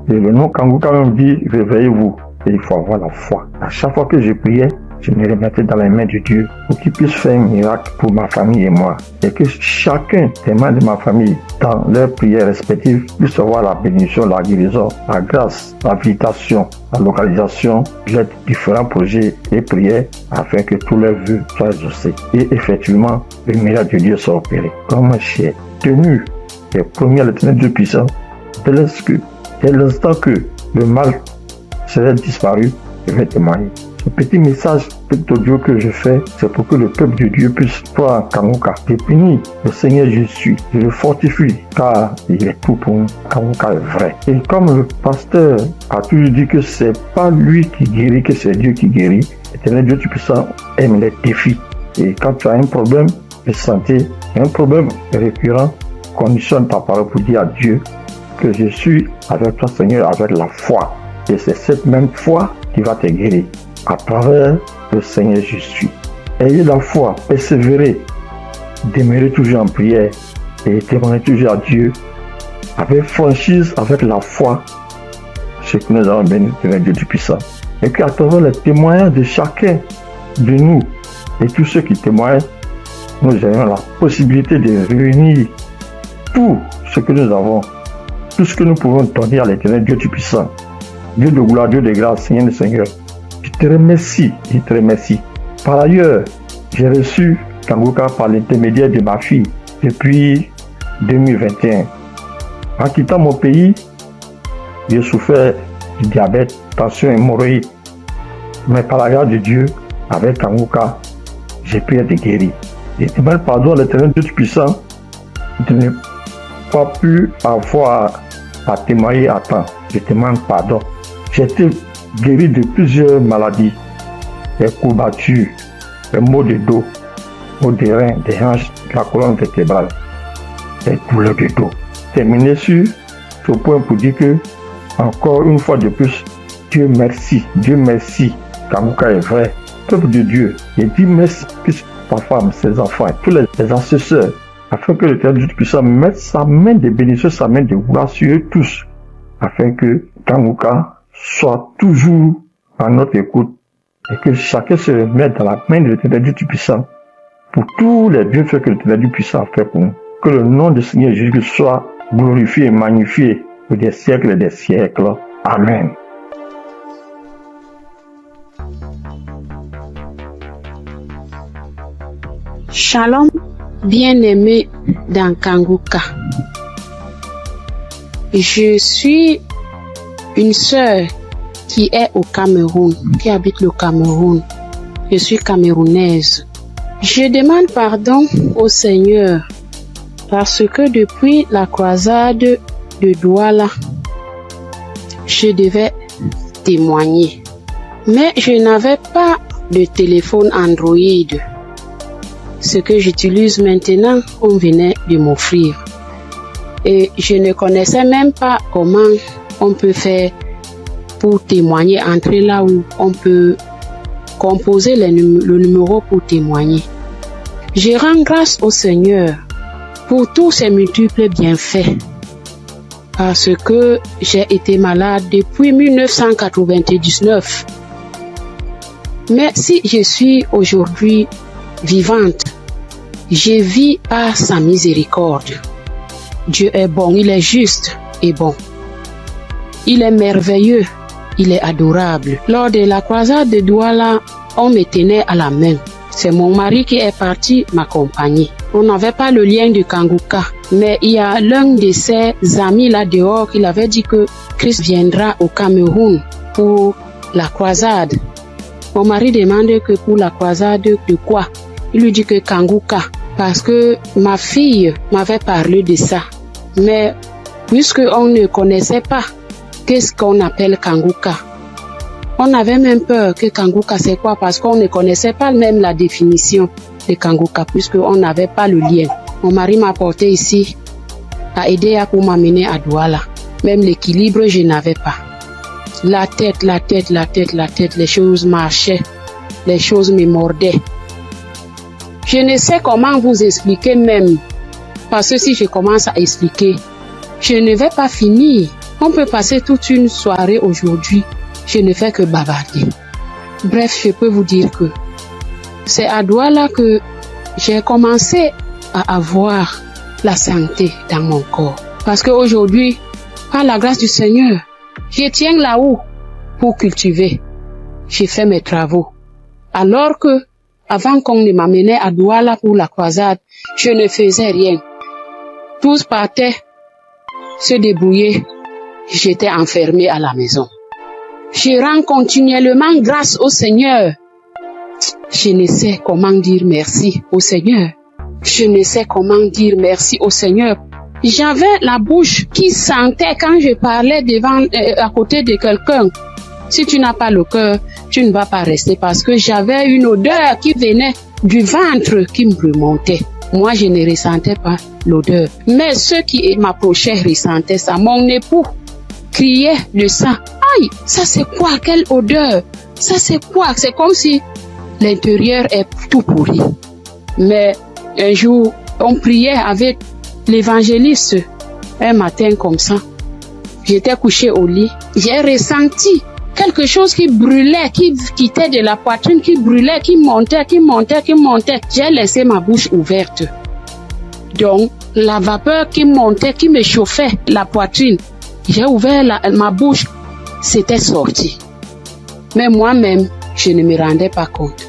Et le nom Kangoka me dit, réveillez-vous. Et il faut avoir la foi. À chaque fois que je priais, je me remettais dans les mains de Dieu pour qu'il puisse faire un miracle pour ma famille et moi. Et que chacun des membres de ma famille, dans leurs prières respectives, puisse avoir la bénédiction, la guérison, la grâce, l'habilitation, la localisation de différents projets et prières afin que tous leurs vœux soient exaucés. Et effectivement, le miracle de Dieu soit opéré. Comme j'ai tenu les premiers à l'Éternel Dieu puissant, dès l'instant que le mal serait disparu, je vais témoigner. Ce petit message, petit audio que je fais, c'est pour que le peuple de Dieu puisse croire en Kangoka. Je bénis le Seigneur Jésus, je le fortifie, car il est tout pour nous. Kangoka est vrai. Et comme le pasteur a toujours dit que c'est pas lui qui guérit, que c'est Dieu qui guérit, l'Éternel Dieu Tout-Puissant aime les défis. Et quand tu as un problème de santé, un problème récurrent, conditionne ta parole pour dire à Dieu que je suis avec toi, Seigneur, avec la foi. Et c'est cette même foi qui va te guérir à travers le Seigneur Jésus. Ayez la foi, persévérez, demeurez toujours en prière et témoignez toujours à Dieu avec franchise, avec la foi, ce que nous avons béni de Dieu Tout-Puissant. Et qu'à travers les témoignages de chacun de nous et tous ceux qui témoignent, nous ayons la possibilité de réunir tout ce que nous avons, tout ce que nous pouvons donner à l'Éternel Dieu Tout-Puissant. Dieu de gloire, Dieu de grâce, Seigneur le Seigneur, je te remercie. Par ailleurs, j'ai reçu Kangoka par l'intermédiaire de ma fille depuis 2021. En quittant mon pays, j'ai souffert du diabète, tension, hémorroïde. Mais par la grâce de Dieu, avec Kangoka, j'ai pu être guéri. Et demande pardon à l'Éternel Dieu Tout-Puissant de ne pas pu avoir à témoigner à temps. Je demande pardon. J'ai été guéri de plusieurs maladies, des courbatures, des maux de dos, maux des reins, des hanches, de la colonne vertébrale, des douleurs de dos. Terminé sur ce point pour dire que, encore une fois de plus, Dieu merci, Kangoka est vrai, peuple de Dieu, et dis merci plus ta femme, ses enfants, et tous les assesseurs, afin que l'Éternel Dieu puisse mettre sa main de bénédiction, sa main de gloire sur eux tous, afin que Kangoka soit toujours à notre écoute et que chacun se remette dans la main de l'Éternel Dieu Tout-Puissant pour tous les bienfaits que l'Éternel Dieu Puissant a fait pour nous. Que le nom du Seigneur Jésus soit glorifié et magnifié pour des siècles et des siècles. Amen. Shalom, bien-aimé dans Kangoka. Je suis une sœur qui est au Cameroun, qui habite le Cameroun. Je suis camerounaise. Je demande pardon au Seigneur parce que depuis la croisade de Douala, je devais témoigner. Mais je n'avais pas de téléphone Android. Ce que j'utilise maintenant, on venait de m'offrir. Et je ne connaissais même pas comment on peut faire pour témoigner, entrer là où on peut composer le numéro pour témoigner. Je rends grâce au Seigneur pour tous ses multiples bienfaits parce que j'ai été malade depuis 1999. Mais si je suis aujourd'hui vivante, je vis par sa miséricorde. Dieu est bon, il est juste et bon. Il est merveilleux, il est adorable. Lors de la croisade de Douala, on me tenait à la main. C'est mon mari qui est parti m'accompagner. On n'avait pas le lien de Kangoka, mais il y a l'un de ses amis là dehors qui avait dit que Christ viendra au Cameroun pour la croisade. Mon mari demande que pour la croisade de quoi? Il lui dit que Kangoka, parce que ma fille m'avait parlé de ça. Mais puisque on ne connaissait pas qu'est-ce qu'on appelle Kangoka, on avait même peur que Kangoka c'est quoi parce qu'on ne connaissait pas même la définition de Kangoka puisqu'on n'avait pas le lien. Mon mari m'a porté ici, a aidé à pour m'amener à Douala. Même l'équilibre, je n'avais pas. La tête, les choses marchaient, les choses me mordaient. Je ne sais comment vous expliquer même, parce que si je commence à expliquer, je ne vais pas finir. On peut passer toute une soirée aujourd'hui, je ne fais que bavarder. Bref, je peux vous dire que c'est à Douala que j'ai commencé à avoir la santé dans mon corps. Parce qu'aujourd'hui, par la grâce du Seigneur, je tiens là-haut pour cultiver. J'ai fait mes travaux. Alors que, avant qu'on ne m'amenait à Douala pour la croisade, je ne faisais rien. Tous partaient se débrouiller. J'étais enfermée à la maison. Je rends continuellement grâce au Seigneur. Je ne sais comment dire merci au Seigneur. Je ne sais comment dire merci au Seigneur. J'avais la bouche qui sentait quand je parlais à côté de quelqu'un. Si tu n'as pas le cœur, tu ne vas pas rester parce que j'avais une odeur qui venait du ventre qui me remontait. Moi, je ne ressentais pas l'odeur. Mais ceux qui m'approchaient ressentaient ça. Mon époux criait de ça. Aïe, ça c'est quoi? Quelle odeur? Ça c'est quoi? C'est comme si l'intérieur est tout pourri. Mais un jour, on priait avec l'évangéliste. Un matin comme ça, j'étais couchée au lit. J'ai ressenti quelque chose qui brûlait, qui quittait de la poitrine, qui brûlait, qui montait. J'ai laissé ma bouche ouverte. Donc, la vapeur qui montait, qui me chauffait la poitrine, j'ai ouvert ma bouche, c'était sorti. Mais moi-même, je ne me rendais pas compte.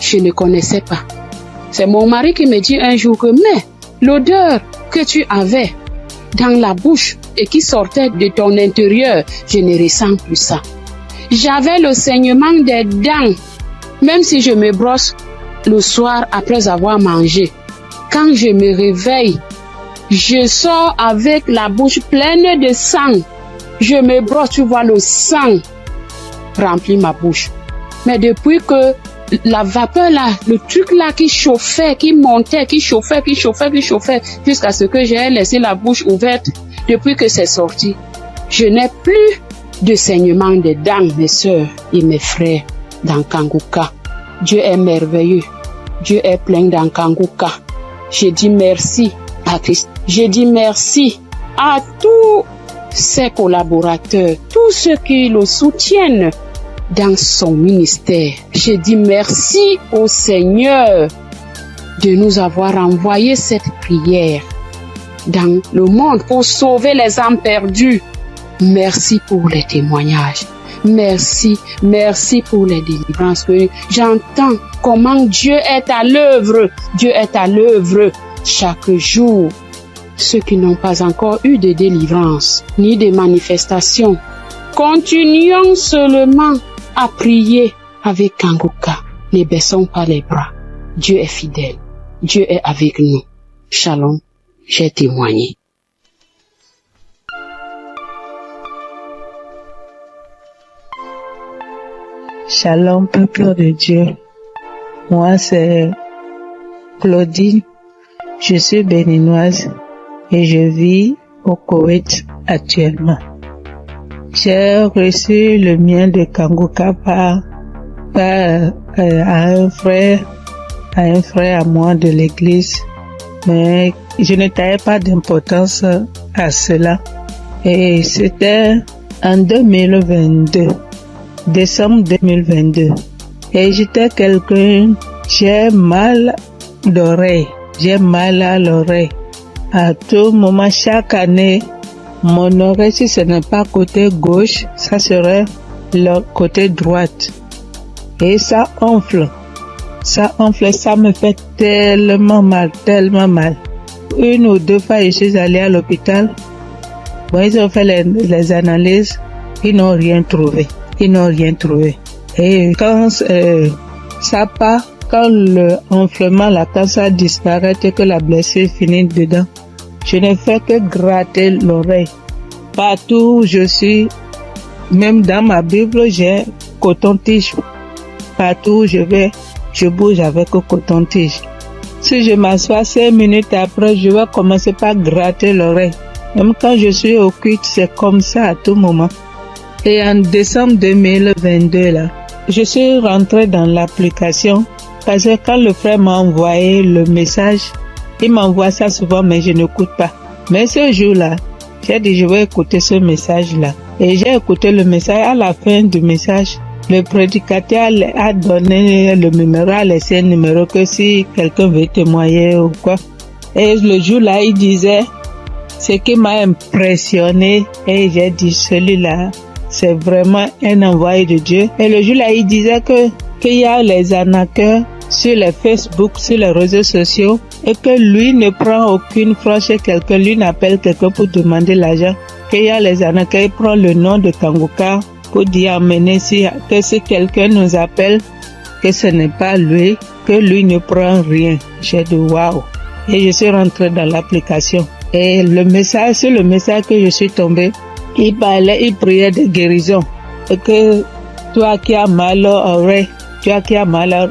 Je ne connaissais pas. C'est mon mari qui me dit un jour que, mais l'odeur que tu avais dans la bouche et qui sortait de ton intérieur, je ne ressens plus ça. J'avais le saignement des dents, même si je me brosse le soir après avoir mangé. Quand je me réveille, je sors avec la bouche pleine de sang. Je me brosse, tu vois, le sang remplit ma bouche. Mais depuis que la vapeur là, le truc là qui chauffait, qui montait, qui chauffait, jusqu'à ce que j'ai laissé la bouche ouverte, depuis que c'est sorti, je n'ai plus de saignement des dents, mes soeurs et mes frères dans Kanguka. Dieu est merveilleux. Dieu est plein dans Kanguka. Je dis merci à Christ. Je dis merci à tous ses collaborateurs, tous ceux qui le soutiennent dans son ministère. Je dis merci au Seigneur de nous avoir envoyé cette prière dans le monde pour sauver les âmes perdues. Merci pour les témoignages. Merci pour les délivrances que j'entends comment Dieu est à l'œuvre. Dieu est à l'œuvre chaque jour. Ceux qui n'ont pas encore eu de délivrance ni de manifestation, continuons seulement à prier avec Kanguka. Ne baissons pas les bras. Dieu est fidèle. Dieu est avec nous. Shalom, j'ai témoigné. Shalom, peuple de Dieu. Moi, c'est Claudine. Je suis béninoise et je vis au Koweït actuellement. J'ai reçu le mien de Kanguka par un frère à moi de l'église, mais je ne taillais pas d'importance à cela. Et c'était en 2022, décembre 2022. Et j'étais quelqu'un, j'ai mal d'oreille, j'ai mal à l'oreille. À tout moment, chaque année, mon oreille, si ce n'est pas côté gauche, ça serait le côté droite. Et ça enfle, ça me fait tellement mal. Une ou deux fois, je suis allée à l'hôpital. Bon, ils ont fait les analyses, ils n'ont rien trouvé. Et quand ça part, quand le enflement, quand ça disparaît et que la blessure finit dedans, je ne fais que gratter l'oreille. Partout où je suis, même dans ma Bible, j'ai coton-tige. Partout où je vais, je bouge avec le coton-tige. Si je m'assois 5 minutes après, je vais commencer par gratter l'oreille. Même quand je suis au culte, c'est comme ça à tout moment. Et en décembre 2022, là, je suis rentrée dans l'application parce que quand le frère m'a envoyé le message, il m'envoie ça souvent, mais je n'écoute pas. Mais ce jour-là, j'ai dit, je vais écouter ce message-là. Et j'ai écouté le message. À la fin du message, Le prédicateur a donné le numéro, a laissé un numéro que si quelqu'un veut témoigner ou quoi. Et le jour-là, il disait, ce qui m'a impressionné, et j'ai dit, celui-là, c'est vraiment un envoyé de Dieu. Et le jour-là, il disait qu'il y a les arnaqueurs sur les Facebook, sur les réseaux sociaux, et que lui ne prend aucune franche chez quelqu'un, lui n'appelle quelqu'un pour demander l'argent. Qu'il y a les arnaqueurs, il prend le nom de Kangoka pour dire amener que si quelqu'un nous appelle, que ce n'est pas lui, que lui ne prend rien. J'ai dit waouh. Et je suis rentré dans l'application. Et le message, sur le message que je suis tombé, il priait de guérison. Et que toi qui as mal à l'oreille,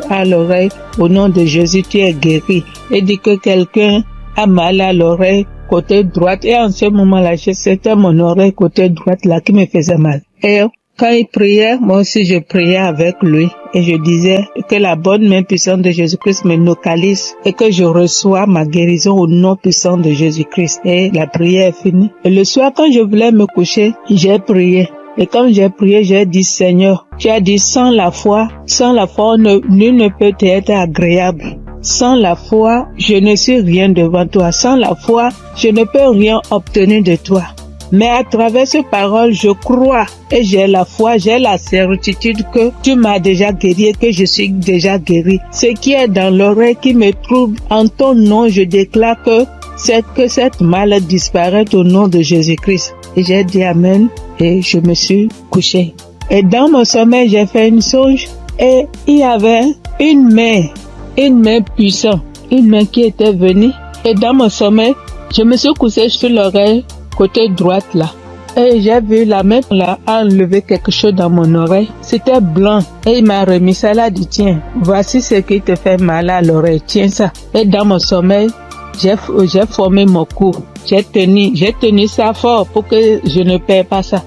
à l'oreille, au nom de Jésus, tu es guéri. Et dit que quelqu'un a mal à l'oreille, côté droite. Et en ce moment-là, c'était mon oreille côté droite là qui me faisait mal. Et quand il priait, moi aussi je priais avec lui. Et je disais que la bonne main puissante de Jésus-Christ me localise et que je reçois ma guérison au nom puissant de Jésus-Christ. Et la prière est finie. Et le soir, quand je voulais me coucher, j'ai prié. Et quand j'ai prié, j'ai dit, Seigneur, tu as dit, sans la foi, nul ne peut être agréable. Sans la foi, je ne suis rien devant toi. Sans la foi, je ne peux rien obtenir de toi. Mais à travers ces paroles, je crois et j'ai la foi, j'ai la certitude que tu m'as déjà guéri et que je suis déjà guéri. Ce qui est dans l'oreille qui me trouble, en ton nom, je déclare que cette maladie disparaît au nom de Jésus-Christ. Et j'ai dit Amen et je me suis couché. Et dans mon sommeil, j'ai fait une songe et il y avait une main puissante, une main qui était venue. Et dans mon sommeil, je me suis couché sur l'oreille côté droite là. Et j'ai vu la main là enlever quelque chose dans mon oreille. C'était blanc. Et il m'a remis ça là, dit tiens, voici ce qui te fait mal à l'oreille. Tiens ça. Et dans mon sommeil, j'ai formé mon cou. J'ai tenu ça fort pour que je ne perds pas ça.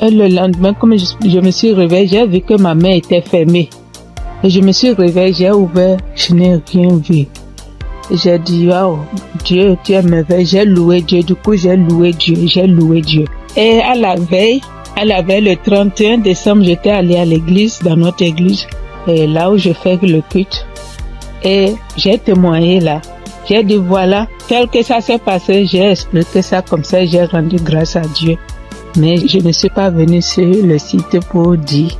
Et le lendemain, comme je me suis réveillée, j'ai vu que ma main était fermée. Et je me suis réveillée, j'ai ouvert, je n'ai rien vu. J'ai dit, wow, Dieu, tu es merveilleux. J'ai loué Dieu. Du coup, j'ai loué Dieu. Et à la veille, le 31 décembre, j'étais allée à l'église, dans notre église, et là où je fais le culte. Et j'ai témoigné là. J'ai dit, voilà, tel que ça s'est passé, j'ai expliqué ça comme ça, j'ai rendu grâce à Dieu. Mais je ne suis pas venue sur le site pour dire.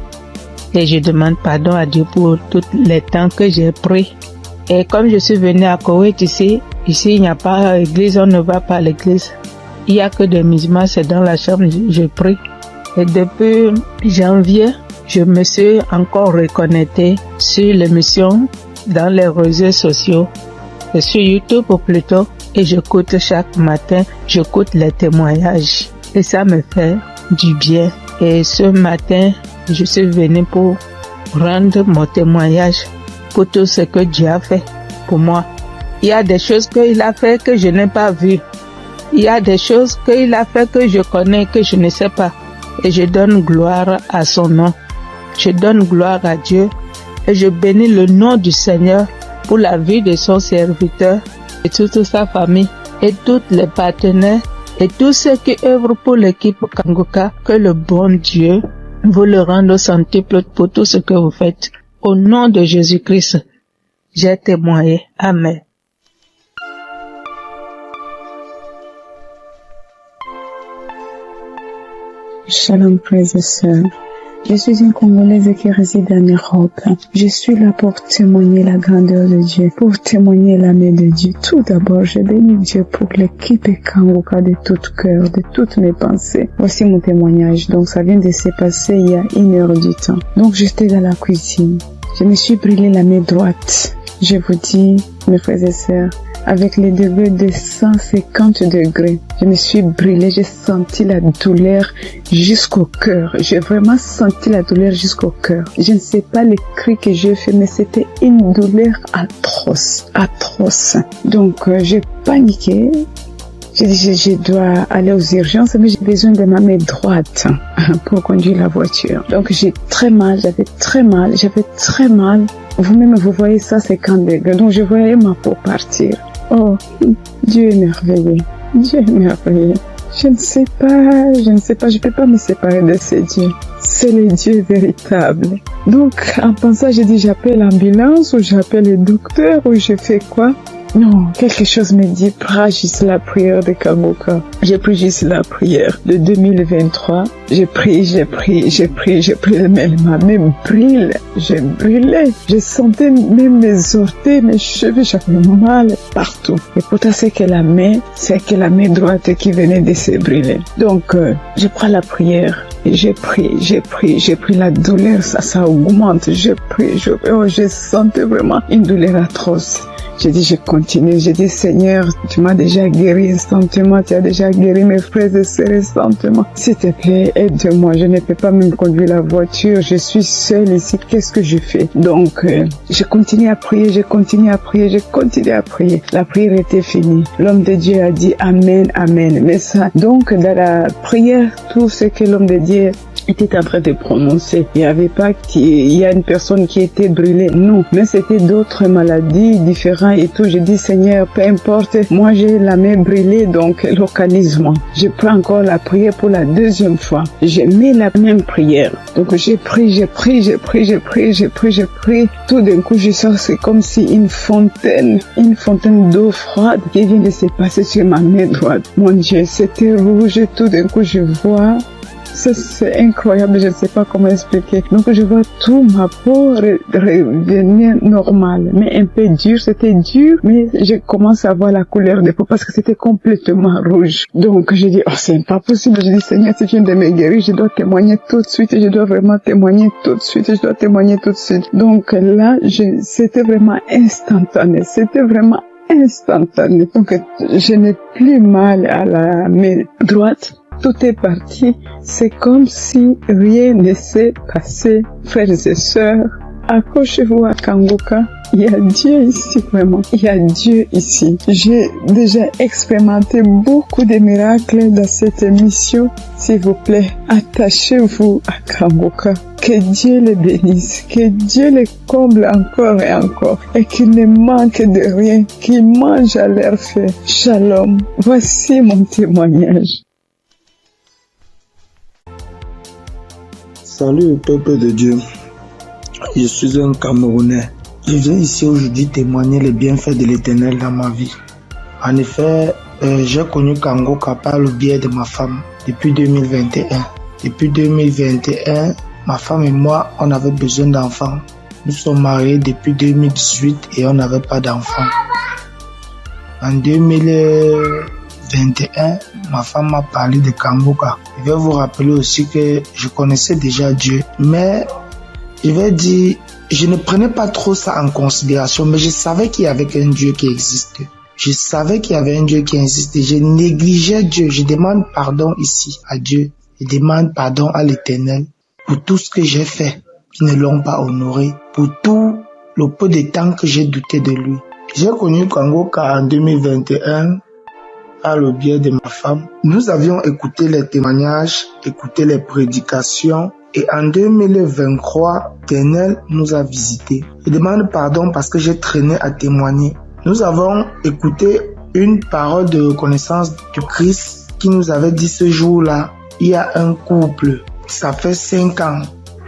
Et je demande pardon à Dieu pour tous les temps que j'ai pris. Et comme je suis venue à Koweït ici il n'y a pas d'église, on ne va pas à l'église. Il n'y a que des musulmans, c'est dans la chambre, je prie. Et depuis janvier, je me suis encore reconnectée sur l'émission dans les réseaux sociaux, et sur YouTube plutôt, et j'écoute chaque matin, j'écoute les témoignages. Et ça me fait du bien. Et ce matin, je suis venue pour rendre mon témoignage pour tout ce que Dieu a fait pour moi. Il y a des choses qu'il a fait que je n'ai pas vues. Il y a des choses qu'il a fait que je connais, que je ne sais pas. Et je donne gloire à son nom. Je donne gloire à Dieu. Et je bénis le nom du Seigneur pour la vie de son serviteur et toute sa famille et tous les partenaires et tous ceux qui œuvrent pour l'équipe Kangoka. Que le bon Dieu vous le rende au centuple pour tout ce que vous faites. Au nom de Jésus-Christ, j'ai témoigné. Amen. Shalom, frères et sœurs. Je suis une Congolaise qui réside en Europe. Je suis là pour témoigner la grandeur de Dieu, pour témoigner la main de Dieu. Tout d'abord, je bénis Dieu pour l'équipe Kangoka de tout cœur, de toutes mes pensées. Voici mon témoignage. Donc, ça vient de se passer il y a 1 heure du temps. Donc, j'étais dans la cuisine. Je me suis brûlé la main droite. Je vous dis, mes frères et sœurs, avec les degrés de 150 degrés, je me suis brûlée, j'ai senti la douleur jusqu'au cœur. J'ai vraiment senti la douleur jusqu'au cœur. Je ne sais pas les cris que j'ai fait, mais c'était une douleur atroce. Donc, j'ai paniqué. J'ai dit, je dois aller aux urgences, mais j'ai besoin de ma main droite pour conduire la voiture. Donc, j'avais très mal. Vous-même, vous voyez ça, 50 degrés. Donc, je voyais ma peau partir. Oh, Dieu est merveilleux. Je ne sais pas, je peux pas me séparer de ces dieux. C'est le Dieu véritable. Donc, en pensant, j'ai dit, j'appelle l'ambulance, ou j'appelle le docteur, ou je fais quoi? Non, quelque chose me dit, prie juste la prière de Kangoka. J'ai pris juste la prière de 2023. J'ai pris, mais ma main brûle. Je brûlais. Je sentais même mes orteils, mes cheveux, j'avais mal partout. Et pourtant, c'est que la main droite qui venait de se brûler. Donc, je prends la prière. J'ai pris la douleur, ça augmente. Je sentais vraiment une douleur atroce. J'ai dit, je continue. J'ai dit, Seigneur, tu m'as déjà guéri instantanément. Tu as déjà guéri mes frères et sœurs instantanément. S'il te plaît, aide-moi. Je ne peux pas même conduire la voiture. Je suis seule ici. Qu'est-ce que je fais? Donc, je continue à prier. La prière était finie. L'homme de Dieu a dit Amen, Amen. Mais ça, donc, dans la prière, tout ce que l'homme de Dieu était en train de prononcer. Il n'y avait pas il y a une personne qui était brûlée. Non. Mais c'était d'autres maladies différentes et tout. Je dis, Seigneur, peu importe. Moi, j'ai la main brûlée, donc localise-moi. Je prends encore la prière pour la deuxième fois. Je mets la même prière. Donc, j'ai pris. Tout d'un coup, je sens, c'est comme si une fontaine d'eau froide qui vient de se passer sur ma main droite. Mon Dieu, c'était rouge. Tout d'un coup, je vois. Ça, c'est incroyable, je ne sais pas comment expliquer. Donc, je vois tout ma peau revenir normale, mais un peu dur. C'était dur, mais je commence à voir la couleur de peau parce que c'était complètement rouge. Donc, je dis, oh, c'est pas possible. Je dis, Seigneur, si tu viens de me guérir, je dois témoigner tout de suite. Je dois témoigner tout de suite. Donc, là, c'était vraiment instantané. Donc, je n'ai plus mal à la main droite. Tout est parti. C'est comme si rien ne s'est passé. Frères et sœurs, accrochez-vous à Kangoka. Il y a Dieu ici, vraiment. Il y a Dieu ici. J'ai déjà expérimenté beaucoup de miracles dans cette émission. S'il vous plaît, attachez-vous à Kangoka. Que Dieu le bénisse, que Dieu le comble encore et encore, et qu'il ne manque de rien, qu'il mange à l'air fait. Shalom. Voici mon témoignage. Salut peuple de Dieu, je suis un Camerounais. Je viens ici aujourd'hui témoigner les bienfaits de l'Éternel dans ma vie. En effet, j'ai connu Kangoka par le biais de ma femme depuis 2021. Depuis 2021, ma femme et moi, on avait besoin d'enfants. Nous sommes mariés depuis 2018 et on n'avait pas d'enfants. En 2021, ma femme m'a parlé de Kangoka. Je vais vous rappeler aussi que je connaissais déjà Dieu, mais je vais dire, je ne prenais pas trop ça en considération, mais je savais qu'il y avait un Dieu qui existait. Je négligeais Dieu. Je demande pardon ici à Dieu. Je demande pardon à l'Éternel pour tout ce que j'ai fait qui ne l'ont pas honoré, pour tout le peu de temps que j'ai douté de lui. J'ai connu Kangoka en 2021 par le biais de ma femme. Nous avions écouté les témoignages, écouté les prédications, et en 2023, l'Éternel nous a visités. Je demande pardon parce que j'ai traîné à témoigner. Nous avons écouté une parole de reconnaissance du Christ qui nous avait dit ce jour-là, il y a un couple, ça fait 5 ans,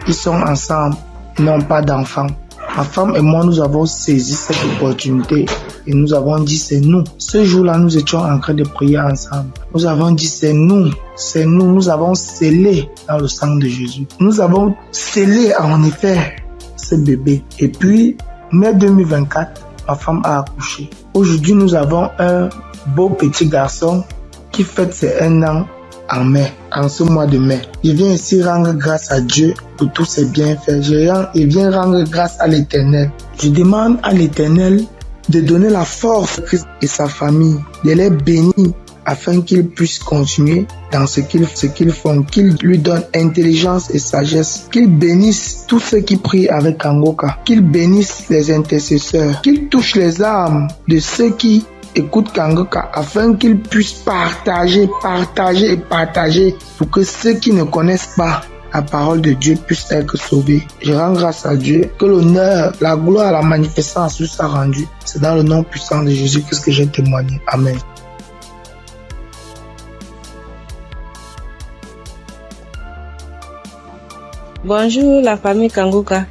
ils sont ensemble, ils n'ont pas d'enfants. Ma femme et moi, nous avons saisi cette opportunité et nous avons dit c'est nous. Ce jour-là, nous étions en train de prier ensemble. Nous avons dit c'est nous, nous avons scellé dans le sang de Jésus. Nous avons scellé en effet ce bébé. Et puis, mai 2024, ma femme a accouché. Aujourd'hui, nous avons un beau petit garçon qui fête ses 1 an en mai, en ce mois de mai. Je viens ici rendre grâce à Dieu pour tous ses bienfaits. Je viens rendre grâce à l'Éternel. Je demande à l'Éternel de donner la force à Christ et sa famille, de les bénir afin qu'ils puissent continuer dans ce qu'ils font, qu'ils lui donnent intelligence et sagesse, qu'ils bénissent tous ceux qui prient avec Kangoka, qu'ils bénissent les intercesseurs, qu'ils touchent les âmes de ceux qui écoute Kangoka afin qu'ils puissent partager pour que ceux qui ne connaissent pas la parole de Dieu puissent être sauvés. Je rends grâce à Dieu que l'honneur, la gloire, la manifestance lui soit rendue. C'est dans le nom puissant de Jésus que j'ai témoigné. Amen. Bonjour la famille Kanguka.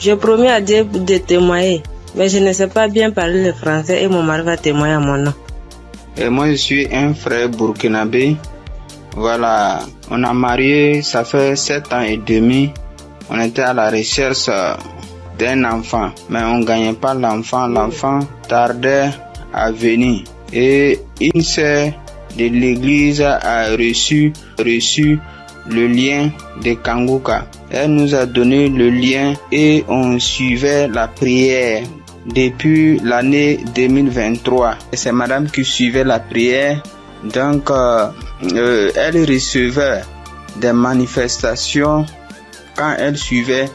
Je promets à Dieu de témoigner, mais je ne sais pas bien parler le français et mon mari va témoigner à mon nom. Et moi je suis un frère burkinabé. Voilà, on a marié, ça fait 7 ans et demi. On était à la recherche d'un enfant, mais on ne gagnait pas l'enfant. L'enfant tardait à venir. Et une sœur de l'église a reçu le lien de Kanguka. Elle nous a donné le lien et on suivait la prière depuis l'année 2023. Et c'est madame qui suivait la prière. Donc, elle recevait des manifestations quand elle suivait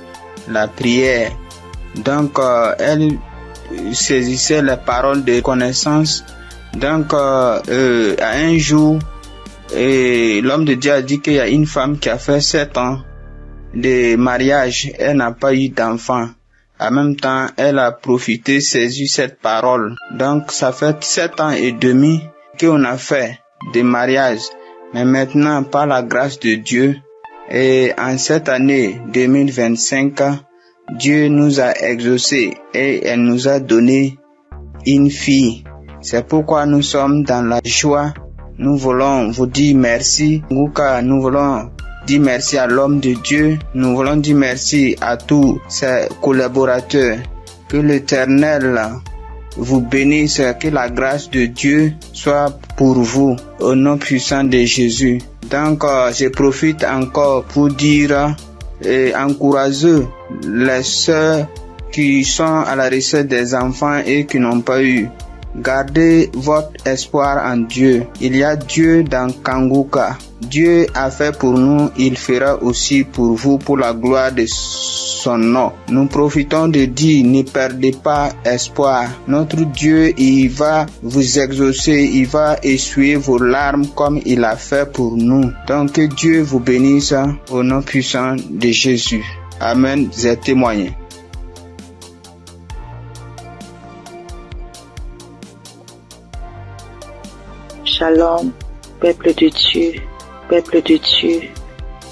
la prière. Donc, elle saisissait les paroles de connaissance. Donc, à un jour, l'homme de Dieu a dit qu'il y a une femme qui a fait 7 ans de mariage. Elle n'a pas eu d'enfant. En même temps, elle a profité, saisi cette parole. Donc, ça fait 7 ans et demi qu'on a fait des mariages. Mais maintenant, par la grâce de Dieu, et en cette année 2025, Dieu nous a exaucés et elle nous a donné une fille. C'est pourquoi nous sommes dans la joie. Nous voulons vous dire merci. Nous voulons dire merci à l'homme de Dieu. Nous voulons dire merci à tous ses collaborateurs. Que l'Éternel vous bénisse, que la grâce de Dieu soit pour vous au nom puissant de Jésus. Donc, je profite encore pour dire et encourager les sœurs qui sont à la recherche des enfants et qui n'ont pas eu. Gardez votre espoir en Dieu. Il y a Dieu dans Kanguka. Dieu a fait pour nous, il fera aussi pour vous, pour la gloire de son nom. Nous profitons de dire, ne perdez pas espoir. Notre Dieu, il va vous exaucer, il va essuyer vos larmes comme il a fait pour nous. Donc que Dieu vous bénisse au nom puissant de Jésus. Amen. J'ai témoigné. Shalom, peuple de Dieu, peuple de Dieu.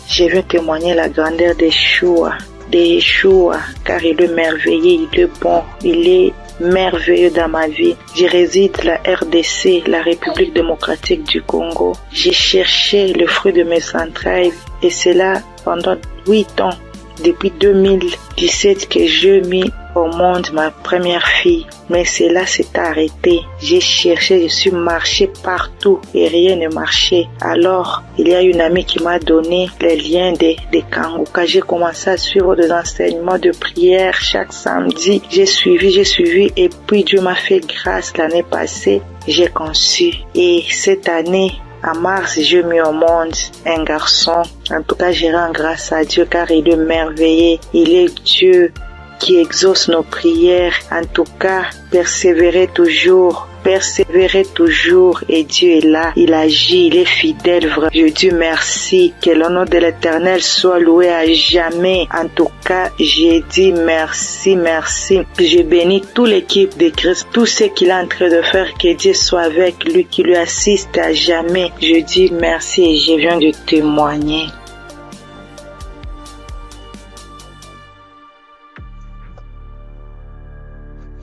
Je veux témoigner la grandeur de Yeshua, car il est merveilleux, il est bon, il est merveilleux dans ma vie. Je réside la RDC, la République démocratique du Congo. J'ai cherché le fruit de mes entrailles et cela pendant 8 ans. Depuis 2017 que je mis au monde ma première fille. Mais cela s'est arrêté. J'ai cherché, je suis marché partout et rien ne marchait. Alors, il y a une amie qui m'a donné les liens de Kanguka. J'ai commencé à suivre des enseignements de prière chaque samedi. J'ai suivi et puis Dieu m'a fait grâce l'année passée. J'ai conçu. Et cette année, en mars, j'ai mis au monde un garçon. En tout cas, je rends grâce à Dieu car il est merveilleux. Il est Dieu qui exauce nos prières. En tout cas, persévérez toujours et Dieu est là, il agit, il est fidèle. Vrai. Je dis merci, que le nom de l'Éternel soit loué à jamais. En tout cas, j'ai dit merci. Je bénis toute l'équipe de Christ, tout ce qu'il est en train de faire, que Dieu soit avec lui, qui lui assiste à jamais. Je dis merci et je viens de témoigner.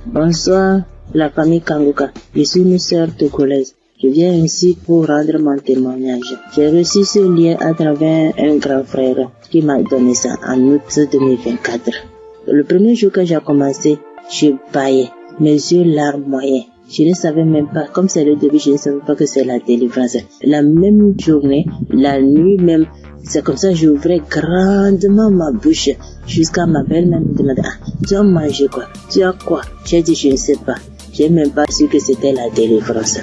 Bonsoir, la famille Kanguka. Je suis une sœur togolaise. Je viens ici pour rendre mon témoignage. J'ai reçu ce lien à travers un grand frère qui m'a donné ça en août 2024. Le premier jour que j'ai commencé, je baillais, mes yeux larmes moyens. Je ne savais même pas, comme c'est le début, je ne savais pas que c'est la délivrance. La même journée, la nuit même, c'est comme ça j'ouvrais grandement ma bouche jusqu'à ma belle-mère me demandait tu as mangé quoi? Tu as quoi? J'ai dit je ne sais pas. J'ai même pas su que c'était la délivrance.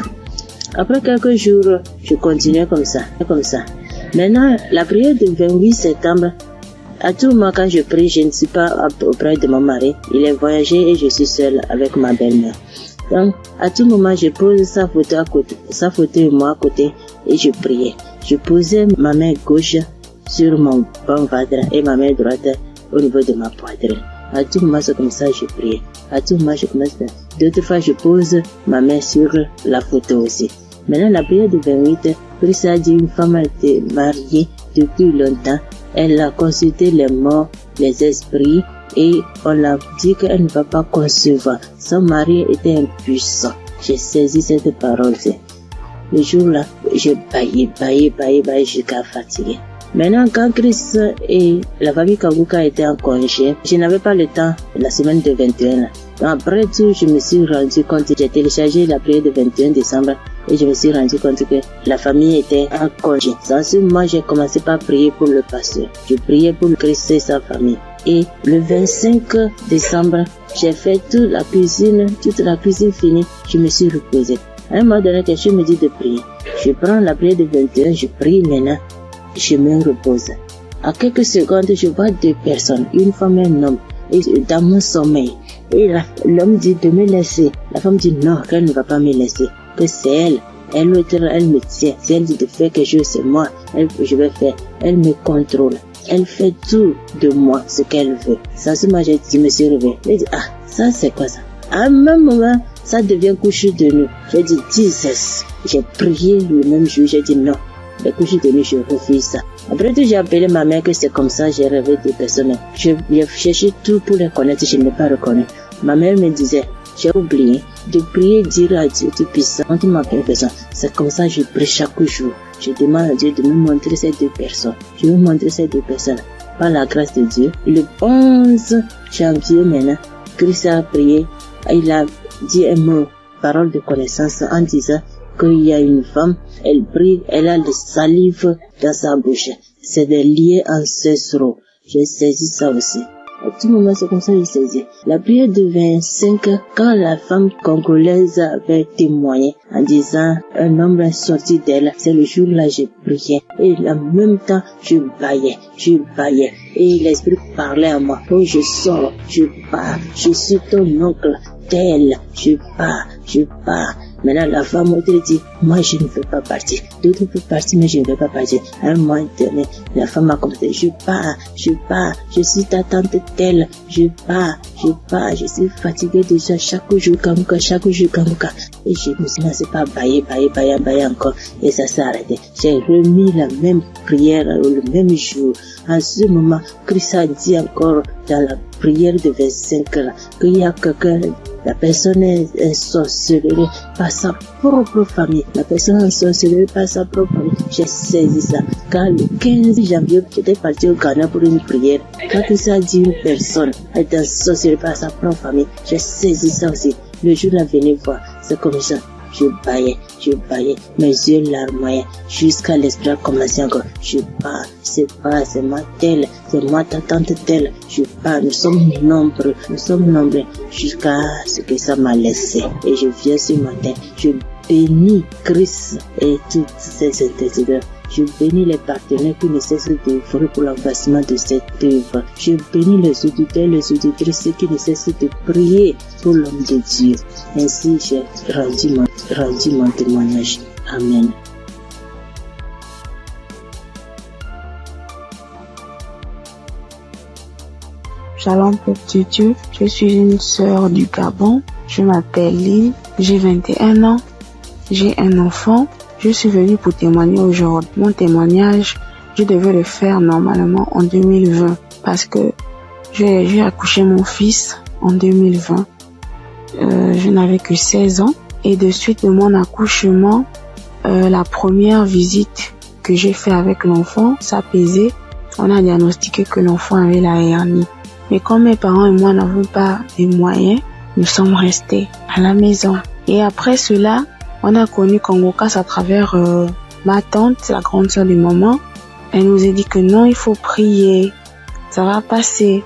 Après quelques jours, je continuais comme ça. Maintenant, la prière du 28 septembre, à tout moment quand je prie, je ne suis pas auprès de mon mari. Il est voyagé et je suis seule avec ma belle-mère. Donc, à tout moment, je pose sa photo et moi à côté et je priais. Je posais ma main gauche sur mon bon ventre et ma main droite au niveau de ma poitrine. À tout moment, c'est comme ça que je priais. À tout moment, je commence. D'autres fois, je pose ma main sur la photo aussi. Maintenant, la prière du 28, Christ a dit une femme a été mariée depuis longtemps. Elle a consulté les morts, les esprits, et on l'a dit qu'elle ne va pas concevoir. Son mari était impuissant. J'ai saisi cette parole. Le jour-là, j'ai baillé jusqu'à fatiguer. Maintenant, quand Chris et la famille Kanguka étaient en congé, je n'avais pas le temps la semaine de 21. Après tout, je me suis rendu compte, j'ai téléchargé la prière de 21 décembre et je me suis rendu compte que la famille était en congé. Dans ce moment, j'ai commencé par prier pour le pasteur. Je priais pour Christ et sa famille. Et le 25 décembre, j'ai fait toute la cuisine finie, je me suis reposé. À un moment donné, je me dis de prier. Je prends la prière de 21, je prie maintenant, je me repose. À quelques secondes, je vois deux personnes, une femme et un homme, et dans mon sommeil. Et l'homme dit de me laisser. La femme dit non, qu'elle ne va pas me laisser, que c'est elle. Elle me tient. Si elle dit de faire quelque chose, c'est moi. Je vais faire. Elle me contrôle. Elle fait tout de moi, ce qu'elle veut. Ça, c'est moi, je me suis réveillé. Je dis, ça, c'est quoi ça? À un même moment, ça devient couche de nuit. J'ai dit, Jesus. J'ai prié le même jour, j'ai dit non. Les couches de nuit, je refuse ça. Après tout, j'ai appelé ma mère que c'est comme ça, j'ai rêvé des personnes. J'ai cherché tout pour les connaître, je ne l'ai pas reconnu. Ma mère me disait, j'ai oublié de prier, dire à Dieu Tout-Puissant, quand tu m'appelles personne. C'est comme ça que je prie chaque jour. Je demande à Dieu de me montrer ces deux personnes. Je vais montrer ces deux personnes. Par la grâce de Dieu, le 11 janvier maintenant, Christ a prié, il a dit un mot, parole de connaissance, en disant qu'il y a une femme, elle prie, elle a le salive dans sa bouche. C'est des liens ancestraux. J'ai saisi ça aussi. À tout moment, c'est comme ça que j'ai saisi. La prière de 25, quand la femme congolaise avait témoigné en disant un homme est sorti d'elle, c'est le jour-là j'ai prié. Et en même temps, je baillais. Et l'esprit parlait à moi. Oh, je sors, je pars, je suis ton oncle, tel, je pars. Maintenant, la femme autre dit, moi, je ne veux pas partir. D'autres peuvent partir, mais je ne veux pas partir. À un moment donné, la femme a commencé, je pars. Je suis ta tante telle. Je pars. Je suis fatiguée déjà chaque jour, Kanguka. Et je me suis lancé par bailler encore. Et ça s'est arrêté. J'ai remis la même prière le même jour. En ce moment, Christ a dit encore dans la prière de 25 là, qu'il y a quelqu'un, la personne est sorcelée par sa propre famille. La personne est sorcelée par sa propre famille. J'ai saisi ça. Car le 15 janvier, j'étais parti au Ghana pour une prière. Quand Christ a dit une personne est sorcelée par sa propre famille, j'ai saisi ça aussi. Le jour là, venez voir. C'est comme ça. Je baillais, mes yeux larmoyaient, jusqu'à l'esprit a commencé encore. Je pars, c'est moi telle, c'est moi ta tante telle. Je pars, nous sommes nombreux, jusqu'à ce que ça m'a laissé. Et je viens ce matin, je bénis Christ et toutes ses intercesseurs. Je bénis les partenaires qui ne cessent d'œuvrer pour l'avancement de cette œuvre. Je bénis les auditeurs et les auditrices qui ne cessent de prier pour l'homme de Dieu. Ainsi, j'ai rendu mon témoignage. Amen. Shalom, peuple de Dieu. Je suis une sœur du Gabon. Je m'appelle Lynn. J'ai 21 ans. J'ai un enfant. Je suis venue pour témoigner aujourd'hui. Mon témoignage, je devais le faire normalement en 2020 parce que j'ai accouché mon fils en 2020. Je n'avais que 16 ans et de suite de mon accouchement, la première visite que j'ai fait avec l'enfant, ça pesait. On a diagnostiqué que l'enfant avait la hernie. Mais comme mes parents et moi n'avons pas les moyens, nous sommes restés à la maison. Et après cela, on a connu Kanguka à travers ma tante, la grande sœur de maman. Elle nous a dit que non, il faut prier, ça va passer,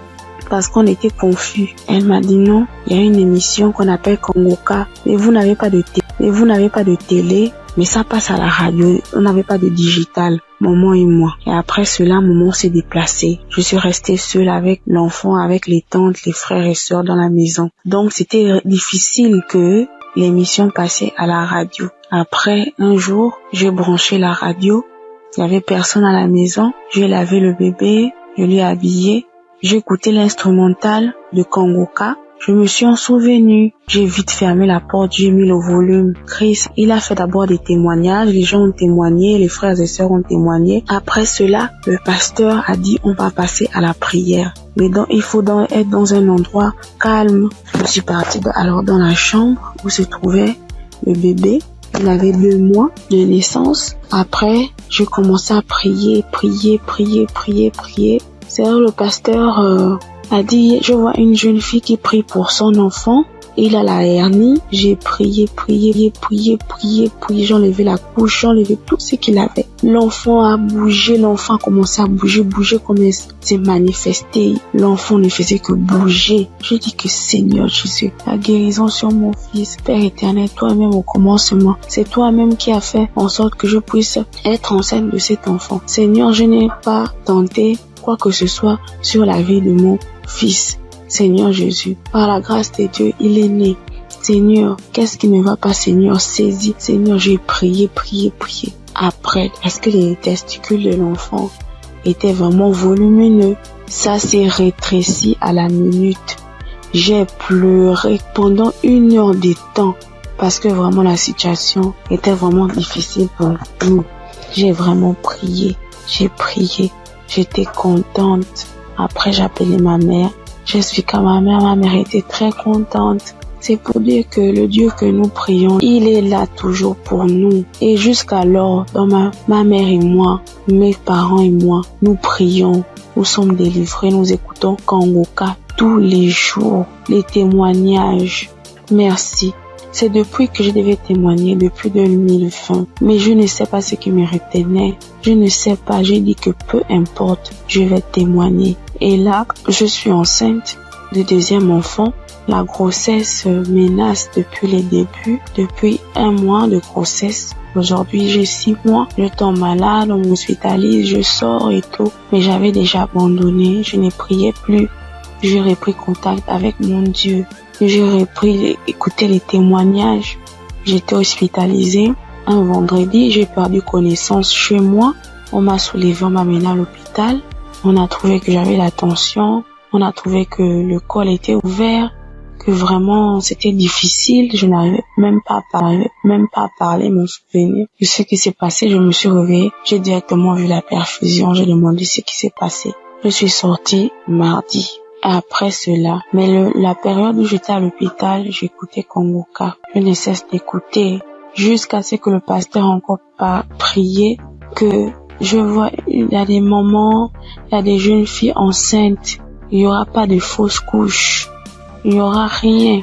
parce qu'on était confus. Elle m'a dit non, il y a une émission qu'on appelle Kanguka, mais vous n'avez pas de télé, mais ça passe à la radio, on n'avait pas de digital, maman et moi. Et après cela, maman s'est déplacée. Je suis restée seule avec l'enfant, avec les tantes, les frères et sœurs dans la maison. Donc c'était difficile que l'émission passait à la radio. Après, un jour, j'ai branché la radio. Il y avait personne à la maison. J'ai lavé le bébé, je l'ai habillé. J'ai écouté l'instrumental de Kanguka Je me suis en souvenu. J'ai vite fermé la porte, j'ai mis le volume. Chris, il a fait d'abord des témoignages. Les gens ont témoigné, les frères et sœurs ont témoigné. Après cela, le pasteur a dit on va passer à la prière. Mais donc, il faut donc être dans un endroit calme. Je suis partie alors dans la chambre où se trouvait le bébé. Il avait 2 mois de naissance. Après, je commençais à prier. C'est là le pasteur a dit, je vois une jeune fille qui prie pour son enfant. Il a la hernie. J'ai prié. J'ai enlevé la couche, j'ai enlevé tout ce qu'il avait. L'enfant a bougé, l'enfant a commencé à bouger comme il s'est manifesté. L'enfant ne faisait que bouger. J'ai dit que Seigneur Jésus, la guérison sur mon fils, Père éternel, toi-même au commencement, c'est toi-même qui as fait en sorte que je puisse être enceinte de cet enfant. Seigneur, je n'ai pas tenté quoi que ce soit sur la vie de mon fils. Seigneur Jésus, par la grâce de Dieu, il est né. Seigneur, qu'est-ce qui ne va pas, Seigneur? Saisis. Seigneur, j'ai prié. Après, parce que les testicules de l'enfant étaient vraiment volumineux, ça s'est rétréci à la minute. J'ai pleuré pendant 1 heure de temps parce que vraiment la situation était vraiment difficile pour nous. J'ai vraiment prié. J'étais contente. Après, j'ai appelé ma mère. J'explique à ma mère était très contente. C'est pour dire que le Dieu que nous prions, il est là toujours pour nous. Et jusqu'alors, dans ma mère et moi, mes parents et moi, nous prions, nous sommes délivrés, nous écoutons Kangoka tous les jours, les témoignages. Merci. C'est depuis que je devais témoigner, depuis 2020. Mais je ne sais pas ce qui me retenait. Je ne sais pas, j'ai dit que peu importe, je vais témoigner. Et là, je suis enceinte de 2e enfant. La grossesse menace depuis les débuts, depuis 1 mois de grossesse. Aujourd'hui, j'ai 6 mois. Je tombe malade, on m'hospitalise, je sors et tout. Mais j'avais déjà abandonné, je ne priais plus. J'ai repris contact avec mon Dieu. J'ai repris écouter les témoignages. J'étais hospitalisée. Un vendredi, j'ai perdu connaissance chez moi. On m'a soulevé, on m'a mené à l'hôpital. On a trouvé que j'avais la tension. On a trouvé que le col était ouvert. Que vraiment, c'était difficile. Je n'arrivais même pas à parler, mon souvenir. De ce qui s'est passé, je me suis réveillée. J'ai directement vu la perfusion. J'ai demandé ce qui s'est passé. Je suis sortie mardi. Après cela, mais la période où j'étais à l'hôpital, j'écoutais Kangoka. Je ne cesse d'écouter jusqu'à ce que le pasteur encore pas prié, que je vois, il y a des moments, il y a des jeunes filles enceintes, il y aura pas de fausses couches, il y aura rien.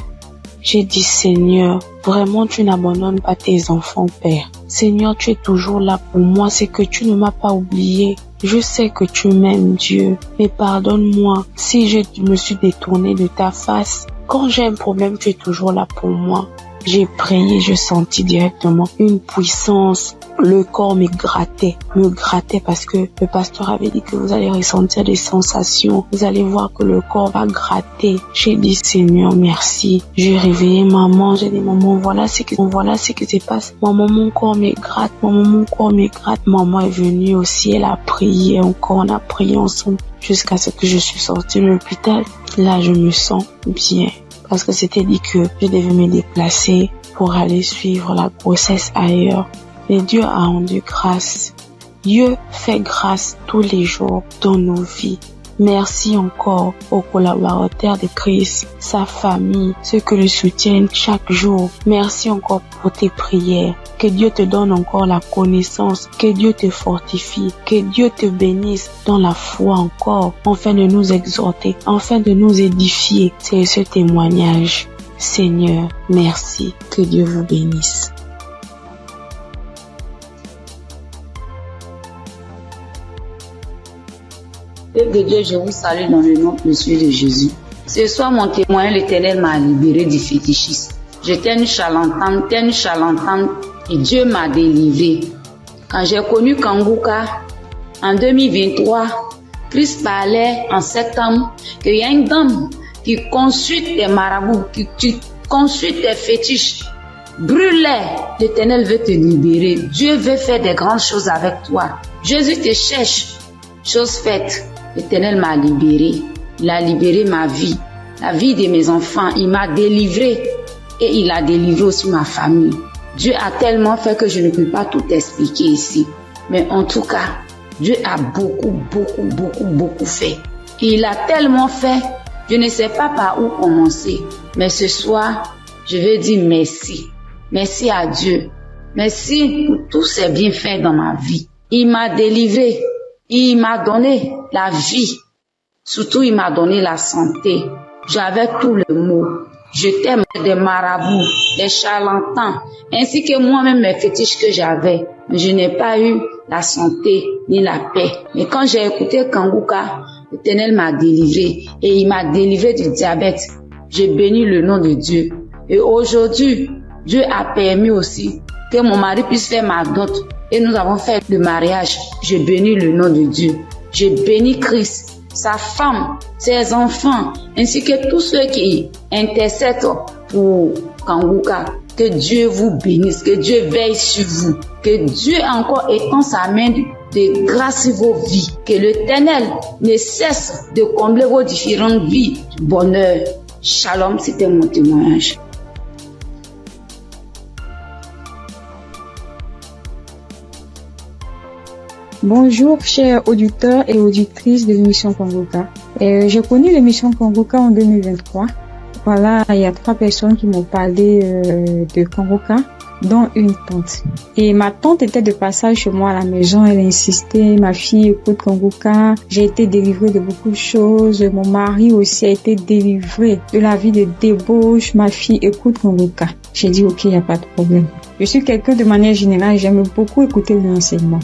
J'ai dit, Seigneur, vraiment tu n'abandonnes pas tes enfants, Père. Seigneur, tu es toujours là pour moi, c'est que tu ne m'as pas oublié. Je sais que tu m'aimes, Dieu, mais pardonne-moi si je me suis détournée de ta face. Quand j'ai un problème, tu es toujours là pour moi. J'ai prié, je sentis directement une puissance. Le corps me grattait parce que le pasteur avait dit que vous allez ressentir des sensations. Vous allez voir que le corps va gratter. J'ai dit, Seigneur, merci. J'ai réveillé maman. J'ai dit, maman, voilà ce qui se passe. Maman, mon corps me gratte. Maman est venue aussi. Elle a prié encore. On a prié ensemble jusqu'à ce que je suis sortie de l'hôpital. Là, je me sens bien. Parce que c'était dit que je devais me déplacer pour aller suivre la grossesse ailleurs. Mais Dieu a rendu grâce. Dieu fait grâce tous les jours dans nos vies. Merci encore aux collaborateurs de Christ, sa famille, ceux qui le soutiennent chaque jour. Merci encore pour tes prières. Que Dieu te donne encore la connaissance, que Dieu te fortifie, que Dieu te bénisse dans la foi encore, afin de nous exhorter, afin de nous édifier. C'est ce témoignage. Seigneur, merci. Que Dieu vous bénisse. Père de Dieu, je vous salue dans le nom précieux de Jésus. Ce soir, mon témoin, l'Éternel m'a libéré du fétichisme. J'étais une charlatane, et Dieu m'a délivré. Quand j'ai connu Kangoka, en 2023, Christ parlait en septembre qu'il y a une dame qui consulte des marabouts, qui consulte des fétiches. Brûle-les, l'Éternel veut te libérer. Dieu veut faire des grandes choses avec toi. Jésus te cherche. Chose faite, l'Éternel m'a libéré. Il a libéré ma vie. la vie de mes enfants. Il m'a délivré et il a délivré aussi ma famille. Dieu a tellement fait que je ne peux pas tout expliquer ici. Mais en tout cas, Dieu a beaucoup fait. Et il a tellement fait, je ne sais pas par où commencer. Mais ce soir, je vais dire merci. Merci à Dieu. Merci pour tous ces bienfaits dans ma vie. Il m'a délivré. Il m'a donné la vie. Surtout, il m'a donné la santé. J'avais tout le mot. J'étais des marabouts, des charlatans, ainsi que moi-même mes fétiches que j'avais. Mais je n'ai pas eu la santé ni la paix. Mais quand j'ai écouté Kanguka, l'Éternel m'a délivré et il m'a délivré du diabète. J'ai béni le nom de Dieu. Et aujourd'hui, Dieu a permis aussi que mon mari puisse faire ma dot. Et nous avons fait le mariage. Je bénis le nom de Dieu. Je bénis Christ, sa femme, ses enfants, ainsi que tous ceux qui intercèdent pour Kanguka. Que Dieu vous bénisse, que Dieu veille sur vous, que Dieu encore étend sa main de grâce sur vos vies, que l'Éternel ne cesse de combler vos différentes vies de bonheur. Shalom, c'était mon témoignage. Bonjour, chers auditeurs et auditrices de l'émission Kanguka. J'ai connu l'émission Kanguka en 2023. Voilà, il y a 3 personnes qui m'ont parlé de Kanguka, dont une tante. Et ma tante était de passage chez moi à la maison. Elle insistait, ma fille écoute Kanguka. J'ai été délivrée de beaucoup de choses. Mon mari aussi a été délivré de la vie de débauche. Ma fille écoute Kanguka. J'ai dit, ok, il n'y a pas de problème. Je suis quelqu'un de manière générale, j'aime beaucoup écouter l'enseignement.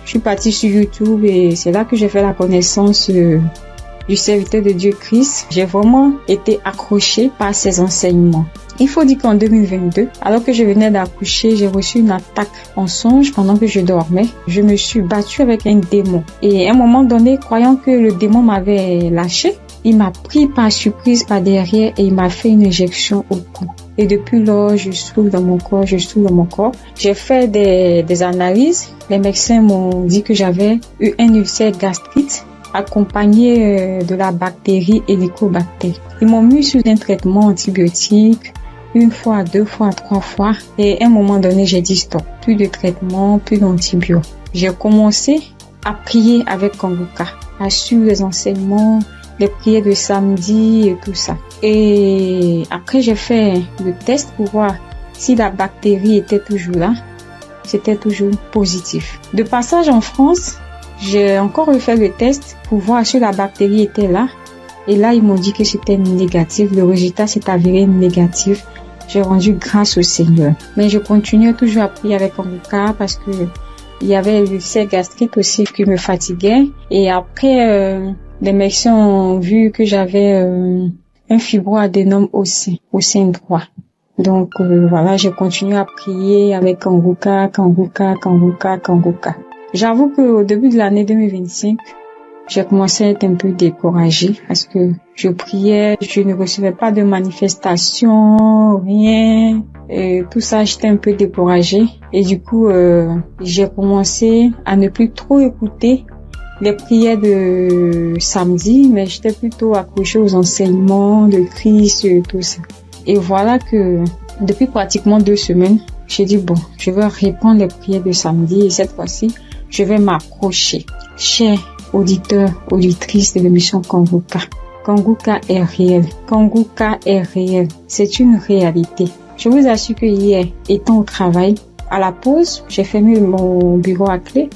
Je suis partie sur YouTube et c'est là que j'ai fait la connaissance du serviteur de Dieu Christ. J'ai vraiment été accrochée par ses enseignements. Il faut dire qu'en 2022, alors que je venais d'accoucher, j'ai reçu une attaque en songe pendant que je dormais. Je me suis battue avec un démon. Et à un moment donné, croyant que le démon m'avait lâché, il m'a pris par surprise par derrière et il m'a fait une injection au cou. Et depuis lors, je souffre dans mon corps, J'ai fait des analyses. Les médecins m'ont dit que j'avais eu un ulcère gastrique accompagné de la bactérie Helicobacter. Ils m'ont mis sous un traitement antibiotique 1 fois, 2 fois, 3 fois. Et à un moment donné, j'ai dit stop. Plus de traitement, plus d'antibiotiques. J'ai commencé à prier avec Kanguka, à suivre les enseignements, les prières de samedi et tout ça. Et après, j'ai fait le test pour voir si la bactérie était toujours là. C'était toujours positif. De passage en France, j'ai encore refait le test pour voir si la bactérie était là. Et là, ils m'ont dit que c'était négatif. Le résultat s'est avéré négatif. J'ai rendu grâce au Seigneur. Mais je continuais toujours à prier avec Kanguka parce que il y avait l'ulcère gastrique aussi qui me fatiguait. Et après, les médecins ont vu que j'avais un fibroadénome au sein droit. Donc voilà, j'ai continué à prier avec Kanguka. J'avoue qu'au début de l'année 2025, j'ai commencé à être un peu découragée parce que je priais, je ne recevais pas de manifestation, rien. Et tout ça, j'étais un peu découragée. Et du coup, j'ai commencé à ne plus trop écouter les prières de samedi, mais j'étais plutôt accrochée aux enseignements de Christ et tout ça. Et voilà que depuis pratiquement 2 semaines, j'ai dit bon, je vais répondre les prières de samedi et cette fois-ci, je vais m'accrocher. Chers auditeurs, auditrices de l'émission Kanguka, Kanguka est réel. Kanguka est réel. C'est une réalité. Je vous assure que hier, étant au travail, à la pause, j'ai fermé mon bureau à clé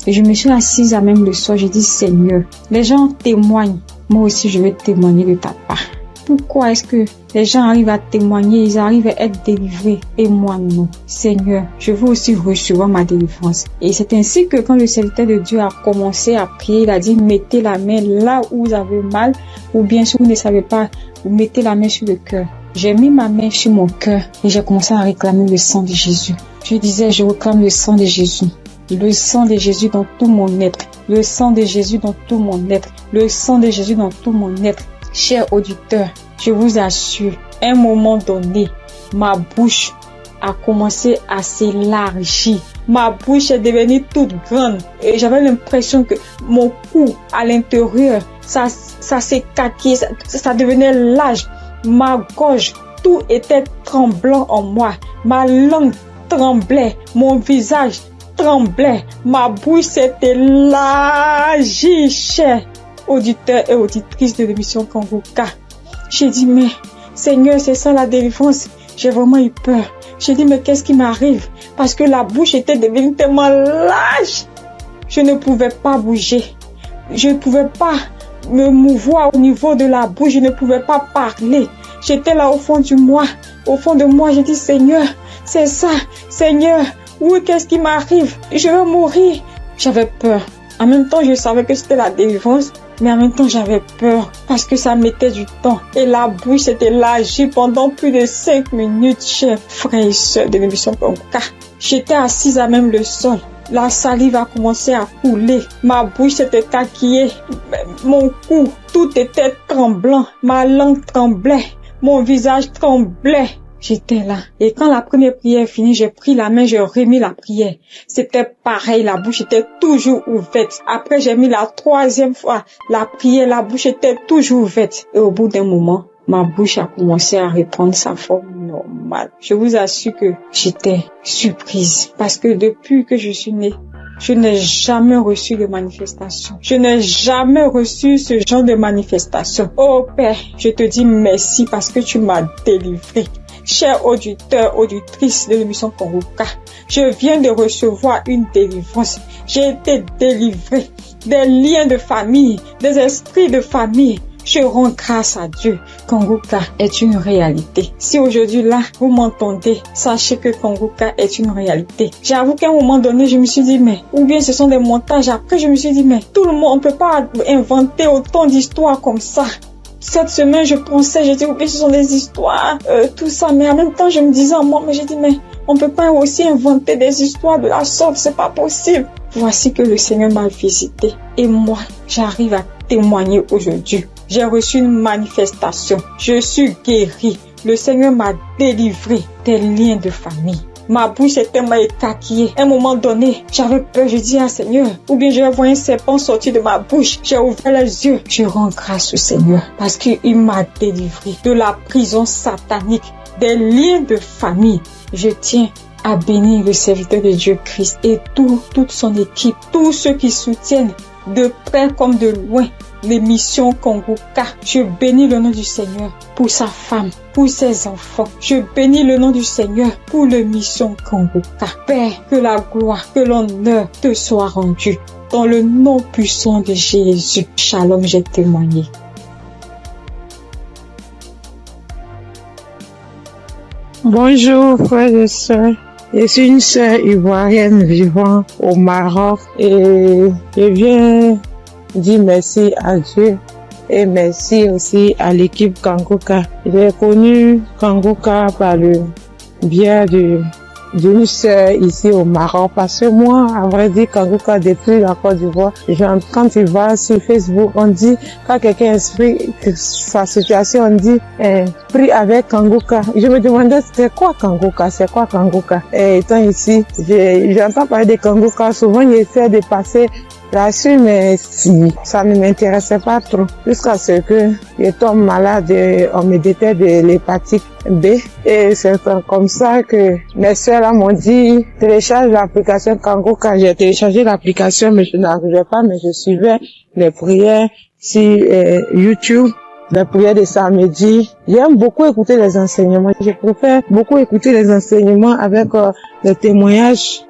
et je me suis assise à même le sol. J'ai dit Seigneur, les gens témoignent. Moi aussi, je vais témoigner de ta part. Pourquoi est-ce que les gens arrivent à témoigner, ils arrivent à être délivrés et moi non? Seigneur, je veux aussi recevoir ma délivrance. Et c'est ainsi que quand le serviteur de Dieu a commencé à prier, il a dit mettez la main là où vous avez mal, ou bien si vous ne savez pas, vous mettez la main sur le cœur. J'ai mis ma main sur mon cœur et j'ai commencé à réclamer le sang de Jésus. Je disais, je réclame le sang de Jésus. Le sang de Jésus dans tout mon être. Le sang de Jésus dans tout mon être. Le sang de Jésus dans tout mon être. Chers auditeurs, je vous assure, à un moment donné, ma bouche a commencé à s'élargir. Ma bouche est devenue toute grande et j'avais l'impression que mon cou à l'intérieur, ça s'écaquait, ça devenait large. Ma gorge, tout était tremblant en moi. Ma langue tremblait, mon visage tremblait, ma bouche s'est élargie, chers auditeurs et auditrices de l'émission Kangoka. J'ai dit, mais Seigneur, c'est ça la délivrance. J'ai vraiment eu peur. J'ai dit, mais qu'est-ce qui m'arrive? Parce que la bouche était devenue tellement large. Je ne pouvais pas bouger. Je ne pouvais pas me mouvoir au niveau de la bouche. Je ne pouvais pas parler. J'étais là au fond de moi. Au fond de moi, j'ai dit, Seigneur, c'est ça. Seigneur, oui, qu'est-ce qui m'arrive? Je vais mourir. J'avais peur. En même temps, je savais que c'était la délivrance. Mais en même temps, j'avais peur parce que ça mettait du temps. Et la bouche s'était élargie pendant plus de 5 minutes, chers frères et sœurs de l'émission Kangoka. J'étais assise à même le sol. La salive a commencé à couler. Ma bouche s'était taquillée. Mon cou, tout était tremblant. Ma langue tremblait. Mon visage tremblait. J'étais là. Et quand la première prière est finie, j'ai pris la main, j'ai remis la prière. C'était pareil, la bouche était toujours ouverte. Après, j'ai mis la troisième fois la prière, la bouche était toujours ouverte. Et au bout d'un moment, ma bouche a commencé à reprendre sa forme normale. Je vous assure que j'étais surprise. Parce que depuis que je suis née, je n'ai jamais reçu de manifestation. Je n'ai jamais reçu ce genre de manifestation. Oh Père, je te dis merci parce que tu m'as délivré. Chers auditeurs, auditrices de l'émission Kangoka, je viens de recevoir une délivrance. J'ai été délivré des liens de famille, des esprits de famille. Je rends grâce à Dieu. Kangoka est une réalité. Si aujourd'hui là, vous m'entendez, sachez que Kangoka est une réalité. J'avoue qu'à un moment donné, je me suis dit, mais, ou bien ce sont des montages. Après, je me suis dit, mais, tout le monde, on peut pas inventer autant d'histoires comme ça. Cette semaine, je pensais, j'ai dit, ok, ce sont des histoires, tout ça. Mais en même temps, je me disais en moi, mais j'ai dit, mais on peut pas aussi inventer des histoires de la sorte, c'est pas possible. Voici que le Seigneur m'a visité. Et moi, j'arrive à témoigner aujourd'hui. J'ai reçu une manifestation. Je suis guérie. Le Seigneur m'a délivré des liens de famille. Ma bouche était tellement écaquillée. À un moment donné, j'avais peur. Je dis, Seigneur, ou bien je vais voir un serpent sortir de ma bouche. J'ai ouvert les yeux. Je rends grâce au Seigneur parce qu'il m'a délivré de la prison satanique, des liens de famille. Je tiens à bénir le serviteur de Dieu Christ et toute son équipe, tous ceux qui soutiennent de près comme de loin l'émission Kangoka. Je bénis le nom du Seigneur pour sa femme, pour ses enfants. Je bénis le nom du Seigneur pour l'émission Kangoka. Père, que la gloire, que l'honneur te soit rendu. Dans le nom puissant de Jésus. Shalom, j'ai témoigné. Bonjour, frères et sœurs. Je suis une sœur ivoirienne vivant au Maroc et je viens dire merci à Dieu et merci aussi à l'équipe Kangoka. J'ai connu Kangoka par le biais d'une sœur ici au Maroc parce que moi, à vrai dire, Kangoka depuis la Côte d'Ivoire, quand tu vas sur Facebook, on dit, quand quelqu'un explique sa situation, on dit, prie avec Kangoka. Je me demandais, c'est quoi Kangoka? Et étant ici, j'entends parler de Kangoka, souvent j'essaie de passer là-dessus, mais si, ça ne m'intéressait pas trop. Jusqu'à ce que je tombe malade, on me détecte de l'hépatite B. Et c'est comme ça que mes soeurs là m'ont dit, télécharge l'application Kangoka. J'ai téléchargé l'application, mais je n'arrivais pas, mais je suivais les prières sur YouTube. Les prières de samedi. J'aime beaucoup écouter les enseignements. Je préfère beaucoup écouter les enseignements avec les témoignages.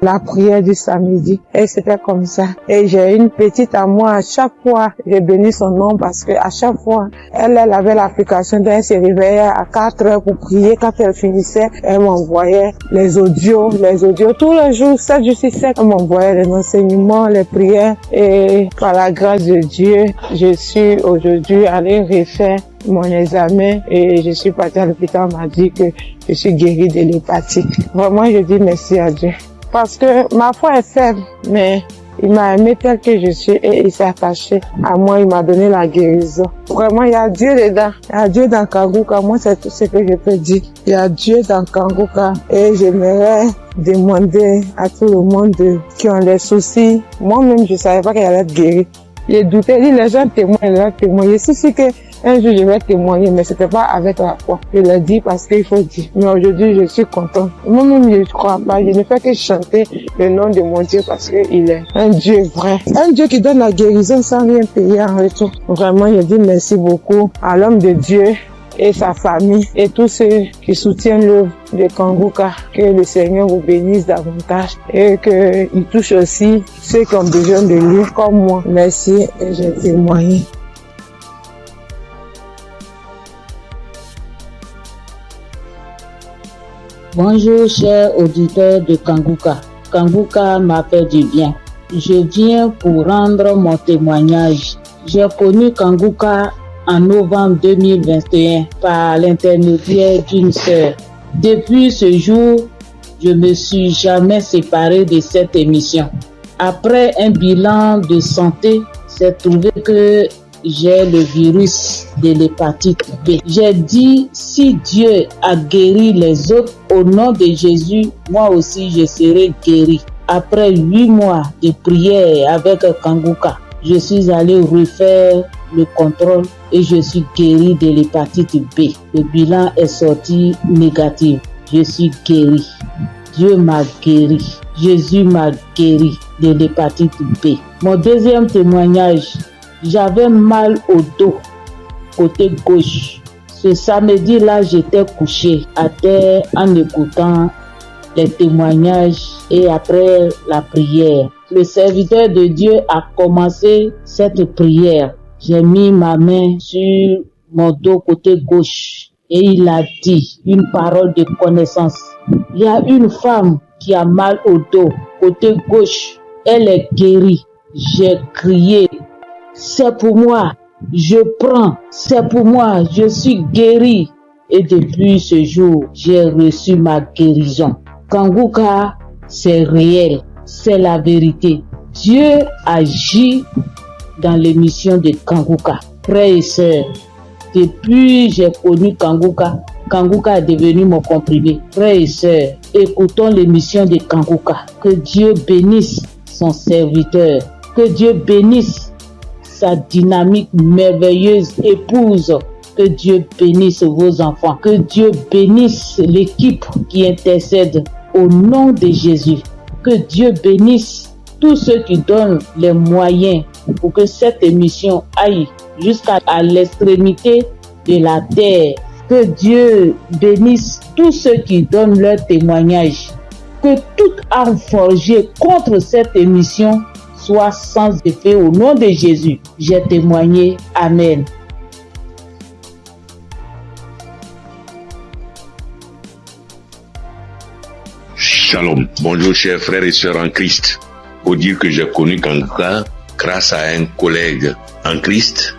La prière du samedi. Et c'était comme ça. Et j'ai une petite à moi, à chaque fois, j'ai béni son nom parce que à chaque fois, elle avait l'application, elle se réveillait à 4 heures pour prier. Quand elle finissait, elle m'envoyait les audios, tous les jours, 7 jours sur 7, elle m'envoyait les enseignements, les prières. Et par la grâce de Dieu, je suis aujourd'hui allée refaire mon examen et je suis partie à l'hôpital, on m'a dit que je suis guérie de l'hépatite. Vraiment, je dis merci à Dieu. Parce que ma foi est faible, mais Il m'a aimé tel que je suis et il s'est attaché à moi. Il m'a donné la guérison. Vraiment, il y a Dieu dedans. Il y a Dieu dans Kanguka. Moi, c'est tout ce que je peux dire. Il y a Dieu dans Kanguka. Et j'aimerais demander à tout le monde qui ont des soucis. Moi-même, je ne savais pas qu'elle allait être guérie. J'ai douté. Les gens témoignent. Je suis que un jour, je vais témoigner, mais c'était pas avec la foi. Je l'ai dit parce qu'il faut dire. Mais aujourd'hui, je suis content. Moi-même, je ne crois pas. Je ne fais que chanter le nom de mon Dieu parce qu'il est un Dieu vrai. Un Dieu qui donne la guérison sans rien payer en retour. Vraiment, je dis merci beaucoup à l'homme de Dieu et sa famille et tous ceux qui soutiennent l'œuvre de Kanguka. Que le Seigneur vous bénisse davantage et qu'il touche aussi ceux qui ont besoin de lui comme moi. Merci et j'ai témoigné. Bonjour chers auditeurs de Kanguka. Kanguka m'a fait du bien. Je viens pour rendre mon témoignage. J'ai connu Kanguka en novembre 2021 par l'intermédiaire d'une sœur. Depuis ce jour, je ne me suis jamais séparé de cette émission. Après un bilan de santé, c'est trouvé que j'ai le virus de l'hépatite B. J'ai dit, si Dieu a guéri les autres, au nom de Jésus, moi aussi je serai guéri. Après 8 mois de prière avec Kanguka, je suis allé refaire le contrôle et je suis guéri de l'hépatite B. Le bilan est sorti négatif. Je suis guéri. Dieu m'a guéri. Jésus m'a guéri de l'hépatite B. Mon deuxième témoignage, j'avais mal au dos, côté gauche. Ce samedi-là, j'étais couché à terre en écoutant les témoignages et après la prière. Le serviteur de Dieu a commencé cette prière. J'ai mis ma main sur mon dos côté gauche et il a dit une parole de connaissance. Il y a une femme qui a mal au dos côté gauche. Elle est guérie. J'ai crié. C'est pour moi, je prends, c'est pour moi, je suis guéri. Et depuis ce jour, j'ai reçu ma guérison. Kanguka, c'est réel, c'est la vérité. Dieu agit dans l'émission de Kanguka. Frères et sœurs, depuis j'ai connu Kanguka, Kanguka est devenu mon comprimé. Frères et sœurs, écoutons l'émission de Kanguka. Que Dieu bénisse son serviteur, que Dieu bénisse sa dynamique merveilleuse épouse. Que Dieu bénisse vos enfants. Que Dieu bénisse l'équipe qui intercède au nom de Jésus. Que Dieu bénisse tous ceux qui donnent les moyens pour que cette émission aille jusqu'à l'extrémité de la terre. Que Dieu bénisse tous ceux qui donnent leur témoignage. Que toute arme forgée contre cette émission soit sans effet au nom de Jésus. J'ai témoigné. Amen. Shalom. Bonjour chers frères et sœurs en Christ. Pour dire que j'ai connu Kanguka grâce à un collègue en Christ,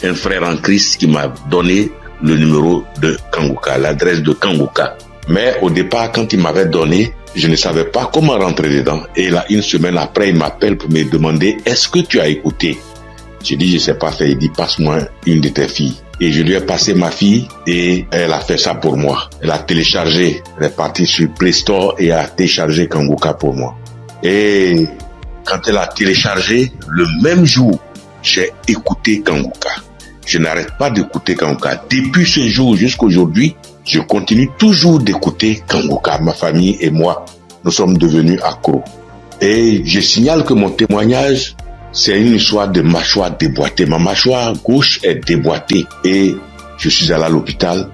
un frère en Christ qui m'a donné le numéro de Kanguka, l'adresse de Kanguka. Mais au départ, quand il m'avait donné, je ne savais pas comment rentrer dedans. Et là, une semaine après, il m'appelle pour me demander « Est-ce que tu as écouté ?» J'ai dit « Je ne sais pas faire ». Il dit « Passe-moi une de tes filles ». Et je lui ai passé ma fille et elle a fait ça pour moi. Elle a téléchargé, elle est partie sur Play Store et a téléchargé Kanguka pour moi. Et quand elle a téléchargé, le même jour, j'ai écouté Kanguka. Je n'arrête pas d'écouter Kanguka. Depuis ce jour jusqu'à aujourd'hui, je continue toujours d'écouter Kanguka. Ma famille et moi, nous sommes devenus accros. Et je signale que mon témoignage, c'est une histoire de mâchoire déboîtée. Ma mâchoire gauche est déboîtée et je suis allé à l'hôpital.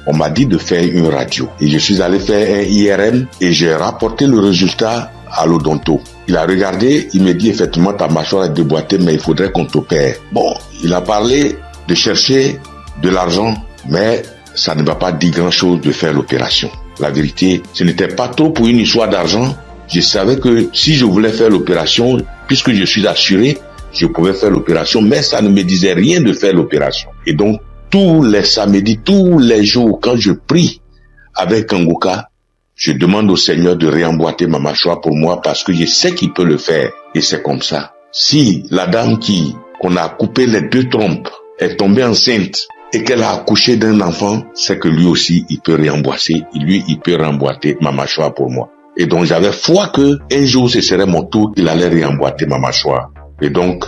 On m'a dit de faire une radio. Et je suis allé faire un IRM et j'ai rapporté le résultat à l'odonto. Il a regardé, il me dit effectivement ta mâchoire est déboîtée mais il faudrait qu'on t'opère. Bon, il a parlé de chercher de l'argent mais ça ne va pas dire grand chose de faire l'opération. La vérité, ce n'était pas trop pour une histoire d'argent. Je savais que si je voulais faire l'opération, puisque je suis assuré, je pouvais faire l'opération, mais ça ne me disait rien de faire l'opération. Et donc, tous les samedis, tous les jours, quand je prie avec Kanguka, Je demande au Seigneur de réemboîter ma mâchoire pour moi parce que je sais qu'il peut le faire. Et c'est comme ça. Si la dame qu'on a coupé les 2 trompes est tombée enceinte et qu'elle a accouché d'un enfant, c'est que lui aussi, il peut réemboîter. Il peut réemboîter ma mâchoire pour moi. Et donc, j'avais foi que un jour, ce serait mon tour, il allait réemboîter ma mâchoire. Et donc,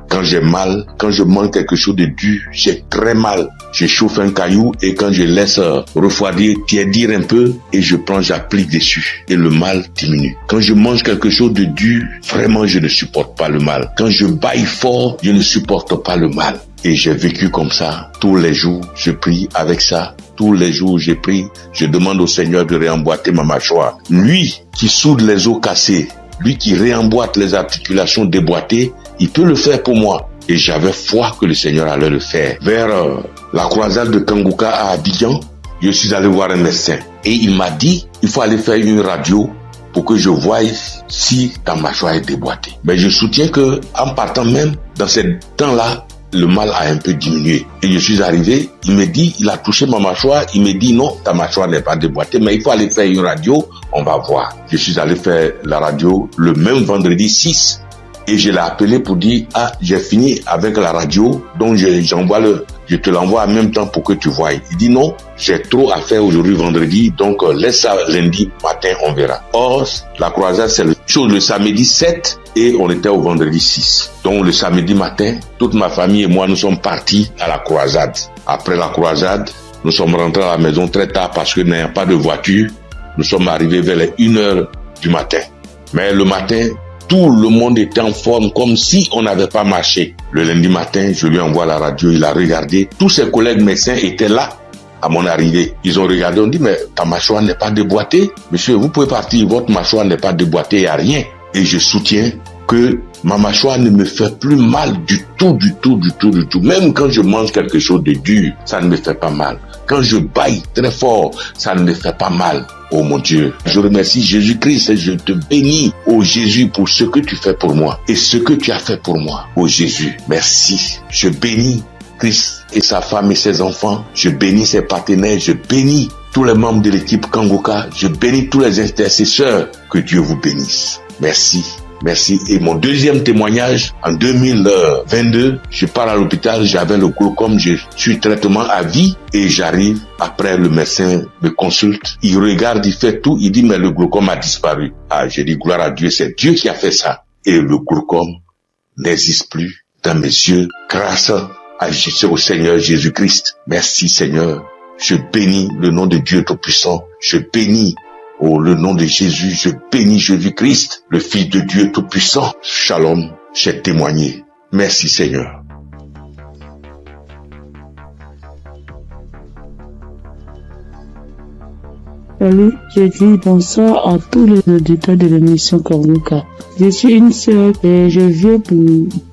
quand j'ai mal, quand je mange quelque chose de dur, j'ai très mal. Je chauffe un caillou et quand je laisse refroidir, tiédir un peu et j'applique dessus et le mal diminue. Quand je mange quelque chose de dur, vraiment je ne supporte pas le mal. Quand je baille fort, je ne supporte pas le mal. Et j'ai vécu comme ça. Tous les jours, je prie avec ça. Tous les jours, je prie. Je demande au Seigneur de réemboîter ma mâchoire. Lui qui soude les os cassés, lui qui réemboîte les articulations déboîtées, il peut le faire pour moi. Et j'avais foi que le Seigneur allait le faire. Vers la croisade de Kanguka à Abidjan, je suis allé voir un médecin. Et il m'a dit, il faut aller faire une radio pour que je voie si ta mâchoire est déboîtée. Mais je soutiens que en partant même, dans ce temps-là, le mal a un peu diminué. Et je suis arrivé, il me dit, il a touché ma mâchoire, il me dit non, ta mâchoire n'est pas déboîtée, mais il faut aller faire une radio, on va voir. Je suis allé faire la radio le même vendredi 6. Et je l'ai appelé pour dire, j'ai fini avec la radio, donc je te l'envoie en même temps pour que tu voies. Il dit non, j'ai trop à faire aujourd'hui vendredi, donc laisse ça lundi matin, on verra. Or, la croisade, c'est le samedi 7 et on était au vendredi 6. Donc le samedi matin, toute ma famille et moi, nous sommes partis à la croisade. Après la croisade, nous sommes rentrés à la maison très tard parce que n'ayant pas de voiture, nous sommes arrivés vers les 1h du matin. Mais le matin, tout le monde était en forme comme si on n'avait pas marché. Le lundi matin, je lui envoie la radio, il a regardé. Tous ses collègues médecins étaient là à mon arrivée. Ils ont regardé, on dit, mais ta mâchoire n'est pas déboîtée. Monsieur, vous pouvez partir, votre mâchoire n'est pas déboîtée, il n'y a rien. Et je soutiens que ma mâchoire ne me fait plus mal du tout. Même quand je mange quelque chose de dur, ça ne me fait pas mal. Quand je baille très fort, ça ne me fait pas mal. Oh mon Dieu, je remercie Jésus-Christ et je te bénis, oh Jésus, pour ce que tu fais pour moi et ce que tu as fait pour moi. Oh Jésus, merci. Je bénis Christ et sa femme et ses enfants. Je bénis ses partenaires. Je bénis tous les membres de l'équipe Kanguka. Je bénis tous les intercesseurs. Que Dieu vous bénisse. Merci. Merci. Et mon deuxième témoignage, en 2022, je pars à l'hôpital, j'avais le glaucome, je suis traitement à vie et j'arrive, après le médecin me consulte, il regarde, il fait tout, il dit mais le glaucome a disparu. J'ai dit gloire à Dieu, c'est Dieu qui a fait ça. Et le glaucome n'existe plus dans mes yeux grâce au Seigneur Jésus-Christ. Merci Seigneur. Je bénis le nom de Dieu Tout-Puissant. Je bénis le nom de Jésus, je bénis Jésus-Christ, le Fils de Dieu Tout-Puissant. Shalom, j'ai témoigné. Merci Seigneur. Salut, je dis bonsoir à tous les auditeurs de l'émission Kanguka. Je suis une sœur et je viens pour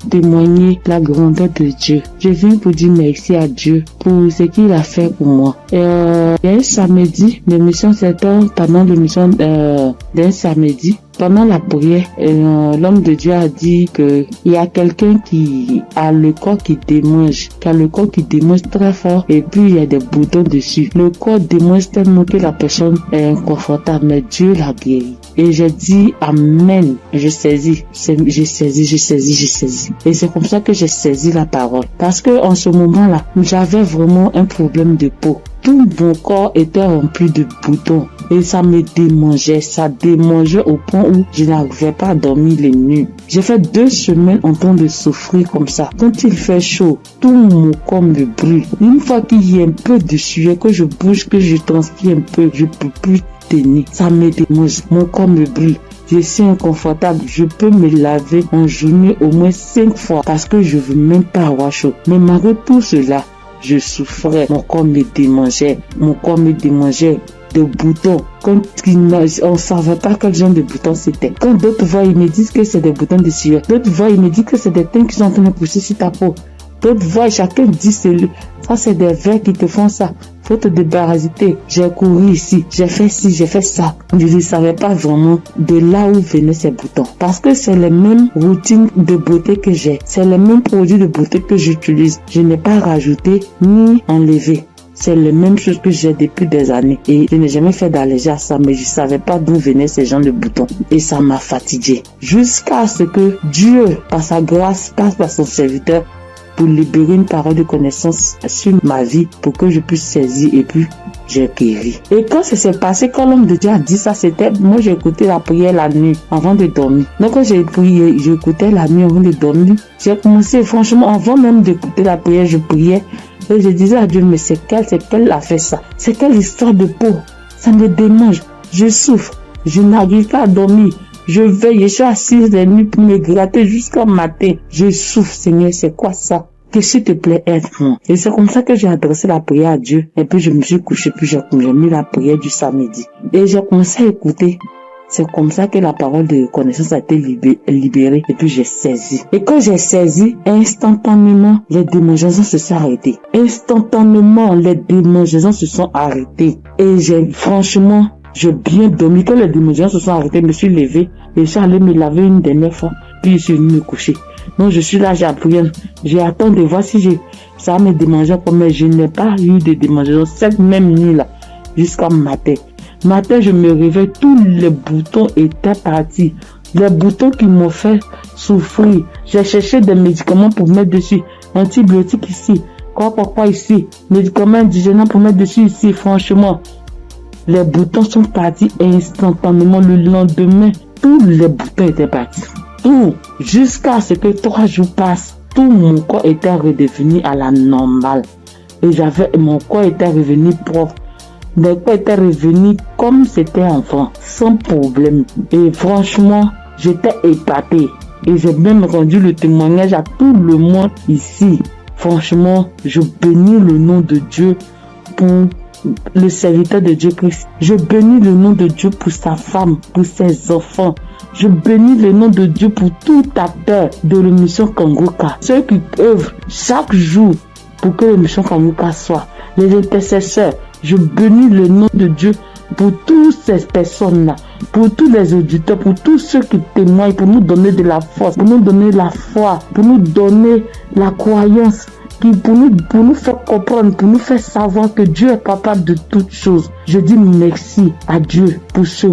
témoigner la grandeur de Dieu. Je viens pour dire merci à Dieu pour ce qu'il a fait pour moi. Il y a un samedi, l'émission s'étend pendant l'émission d'un samedi. Pendant la prière, l'homme de Dieu a dit que il y a quelqu'un qui a le corps qui démange, très fort et puis il y a des boutons dessus. Le corps démange tellement que la personne est inconfortable, mais Dieu l'a guéri. Et j'ai dit amen. J'ai saisi. Et c'est comme ça que j'ai saisi la parole. Parce que en ce moment-là, j'avais vraiment un problème de peau. Tout mon corps était rempli de boutons et ça me démangeait. Ça démangeait au point où je n'arrivais pas à dormir les nuits. J'ai fait 2 semaines en train de souffrir comme ça. Quand il fait chaud, tout mon corps me brûle. Une fois qu'il y a un peu de sueur, que je bouge, que je transpire un peu, je peux plus tenir. Ça me démange. Mon corps me brûle. Je suis inconfortable. Je peux me laver en journée au moins 5 fois parce que je veux même pas avoir chaud. Mais malgré tout cela, je souffrais, mon corps me démangeait de boutons. Quand on ne savait pas quel genre de boutons c'était. Quand d'autres voient, ils me disent que c'est des boutons de sueur. D'autres voient, ils me disent que c'est des teintes qui sont en train de pousser sur ta peau. D'autres voient, chacun dit ça c'est des vers qui te font ça. Faut te débarrasser. J'ai couru ici, j'ai fait ci, j'ai fait ça. Je ne savais pas vraiment de là où venaient ces boutons. Parce que c'est les mêmes routines de beauté que j'ai. C'est les mêmes produits de beauté que j'utilise. Je n'ai pas rajouté ni enlevé. C'est les mêmes choses que j'ai depuis des années. Et je n'ai jamais fait d'allergie à ça, mais je savais pas d'où venaient ces gens de boutons. Et ça m'a fatigué. Jusqu'à ce que Dieu, par sa grâce, passe par son serviteur pour libérer une parole de connaissance sur ma vie pour que je puisse saisir et puis j'ai guéri. Et quand ça s'est passé, quand l'homme de Dieu a dit ça, c'était, moi j'ai écouté la prière la nuit avant de dormir. Donc quand j'ai prié, j'écoutais la nuit avant de dormir. J'ai commencé, franchement, avant même d'écouter la prière, je priais. Et je disais à Dieu, mais c'est quelle a fait ça? C'est quelle histoire de peau? Ça me démange. Je souffre. Je n'arrive pas à dormir. Je veille, je suis assise les nuits pour me gratter jusqu'au matin. Je souffre, Seigneur, c'est quoi ça? Que s'il te plaît, aide-moi. Et c'est comme ça que j'ai adressé la prière à Dieu. Et puis je me suis couché, puis j'ai mis la prière du samedi. Et j'ai commencé à écouter. C'est comme ça que la parole de connaissance a été libérée. Et puis j'ai saisi. Et quand j'ai saisi, instantanément, les démangeaisons se sont arrêtées. Instantanément, les démangeaisons se sont arrêtées. Et franchement, j'ai bien dormi. Quand les démangeaisons se sont arrêtées, je me suis levé. Et je suis allé me laver une dernière fois. Puis je suis venu me coucher. Donc je suis là, j'ai appris. J'ai attendu de voir si ça me démangeait. Mais je n'ai pas eu de démangeaisons cette même nuit-là. Jusqu'au matin. Matin, je me réveille, tous les boutons étaient partis. Les boutons qui m'ont fait souffrir. J'ai cherché des médicaments pour mettre dessus. Antibiotiques ici. Quoi ici. Médicaments indigènes pour mettre dessus ici. Franchement, les boutons sont partis instantanément. Le lendemain, tous les boutons étaient partis. Tout. Jusqu'à ce que 3 jours passent. Tout mon corps était redevenu à la normale. Et mon corps était revenu propre. Mon corps était revenu comme c'était enfant, sans problème. Et franchement, j'étais épatée. Et j'ai même rendu le témoignage à tout le monde ici. Franchement, je bénis le nom de Dieu pour le serviteur de Dieu Christ. Je bénis le nom de Dieu pour sa femme, pour ses enfants. Je bénis le nom de Dieu pour tout acteur de l'émission Kangoka. Ceux qui œuvrent chaque jour pour que l'émission Kangoka soit. Les intercesseurs. Je bénis le nom de Dieu pour toutes ces personnes-là, pour tous les auditeurs, pour tous ceux qui témoignent, pour nous donner de la force, pour nous donner la foi, pour nous donner la croyance, pour nous faire comprendre, pour nous faire savoir que Dieu est capable de toutes choses. Je dis merci à Dieu pour ce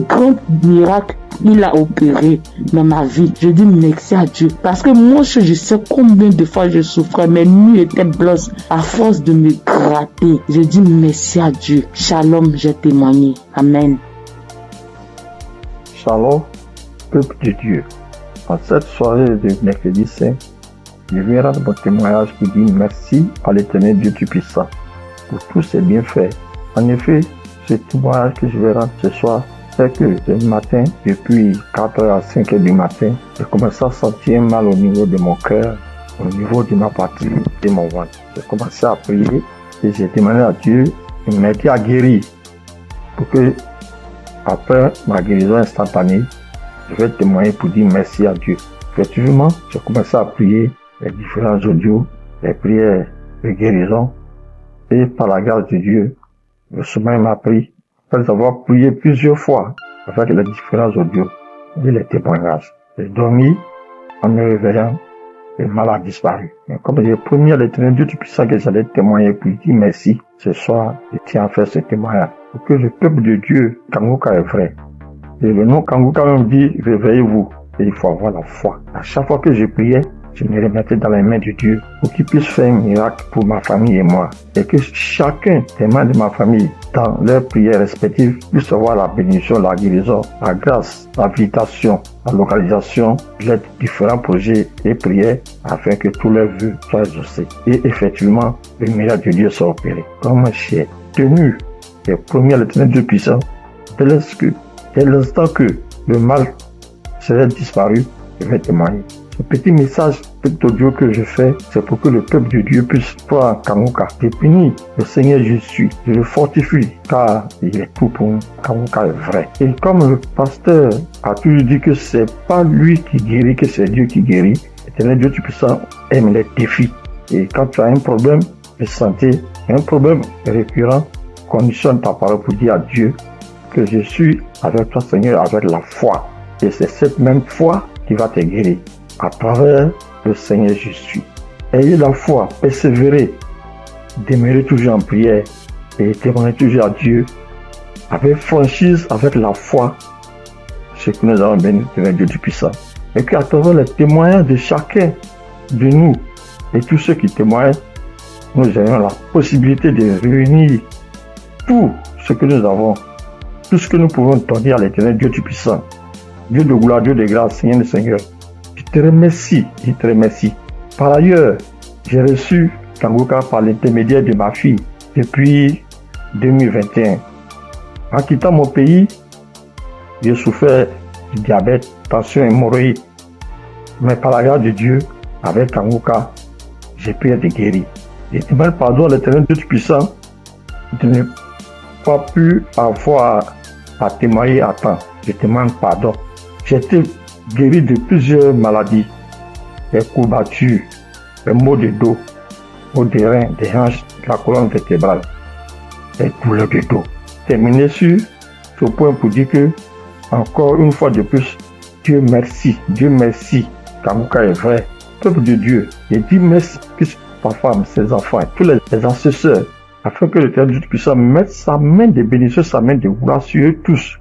grand miracle qu'il a opéré dans ma vie. Je dis merci à Dieu. Parce que moi, je sais combien de fois je souffrais. Mes nuits étaient blanches à force de me gratter. Je dis merci à Dieu. Shalom, j'ai témoigné. Amen. Shalom, peuple de Dieu. En cette soirée de mercredi saint, je viens rendre mon témoignage qui dit merci à l'Éternel Dieu Tout-Puissant pour tous ses bienfaits. En effet, ce témoignage que je vais rendre ce soir, c'est que ce matin, depuis 4h à 5h du matin, j'ai commencé à sentir mal au niveau de mon cœur, au niveau de ma partie, de mon ventre. J'ai commencé à prier et j'ai demandé à Dieu de m'aider à guérir pour que, après ma guérison instantanée, je vais témoigner pour dire merci à Dieu. Effectivement, j'ai commencé à prier les différents audios, les prières de guérison, et par la grâce de Dieu, le sommeil m'a pris. Après avoir prié plusieurs fois avec les différents audios et les témoignages, j'ai dormi en me réveillant, le mal a disparu. Mais comme j'ai promis à l'Éternel Dieu Tout-Puissant que j'allais témoigner pour lui dire merci, ce soir, je tiens à faire ce témoignage pour que le peuple de Dieu, Kangoka est vrai. Et le nom Kangoka même dit, réveillez-vous. Et il faut avoir la foi. À chaque fois que je priais, je me remettais dans les mains de Dieu pour qu'il puisse faire un miracle pour ma famille et moi. Et que chacun des membres de ma famille, dans leurs prières respectives, puisse avoir la bénédiction, la guérison, la grâce, l'habilitation, la localisation, les différents projets et prières afin que tous leurs vœux soient exaucés. Et effectivement, le miracle de Dieu soit opéré. Comme j'ai tenu et promis à l'Éternel Dieu puissant, dès l'instant que le mal serait disparu, je vais témoigner. Ce petit message, petit audio que je fais, c'est pour que le peuple de Dieu puisse voir Kangoka. Je bénis le Seigneur Jésus, je le fortifie, car il est tout pour nous. Kangoka est vrai. Et comme le pasteur a toujours dit que c'est pas lui qui guérit, que c'est Dieu qui guérit, l'Éternel Dieu Tout-Puissant aime les défis. Et quand tu as un problème de santé, un problème récurrent, conditionne ta parole pour dire à Dieu que je suis avec toi, Seigneur, avec la foi. Et c'est cette même foi qui va te guérir à travers le Seigneur Jésus. Ayez la foi, persévérez demeurer toujours en prière et témoigner toujours à Dieu avec franchise, avec la foi, ce que nous avons béni devant Dieu Tout-Puissant. Et qu'à travers les témoignages de chacun de nous et tous ceux qui témoignent, nous ayons la possibilité de réunir tout ce que nous avons, tout ce que nous pouvons donner à l'Éternel Dieu Tout-Puissant. Dieu de gloire, Dieu de grâce, Seigneur le Seigneur. Je te remercie. Par ailleurs, j'ai reçu Kanguka par l'intermédiaire de ma fille depuis 2021. En quittant mon pays, j'ai souffert du diabète, tension et hémorroïde. Mais par la grâce de Dieu, avec Kanguka, j'ai pu être guéri. Je demande pardon à l'Éternel Dieu Tout-Puissant de ne pas pu avoir à témoigner à temps. Je demande pardon. J'ai été guéri de plusieurs maladies, des courbatures, des maux de dos, maux des reins, des hanches, de la colonne vertébrale, des douleurs de dos. Terminé sur ce point pour dire que, encore une fois de plus, Dieu merci, Kanguka est vrai. Peuple de Dieu, je dis merci à ma femme, ses enfants et tous les ancesteurs, afin que l'Éternel Dieu Tout-Puissant mette sa main de bénédiction, sa main de gloire sur eux tous,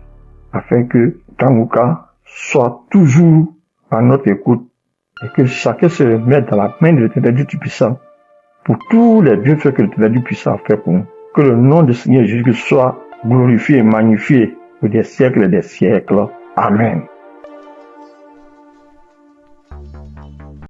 afin que Kanguka soit toujours à notre écoute et que chacun se remette dans la main de l'Éternel Dieu Tout-Puissant pour tous les bienfaits que l'Éternel Dieu Tout-Puissant a fait pour nous. Que le nom du Seigneur Jésus soit glorifié et magnifié pour des siècles et des siècles. Amen.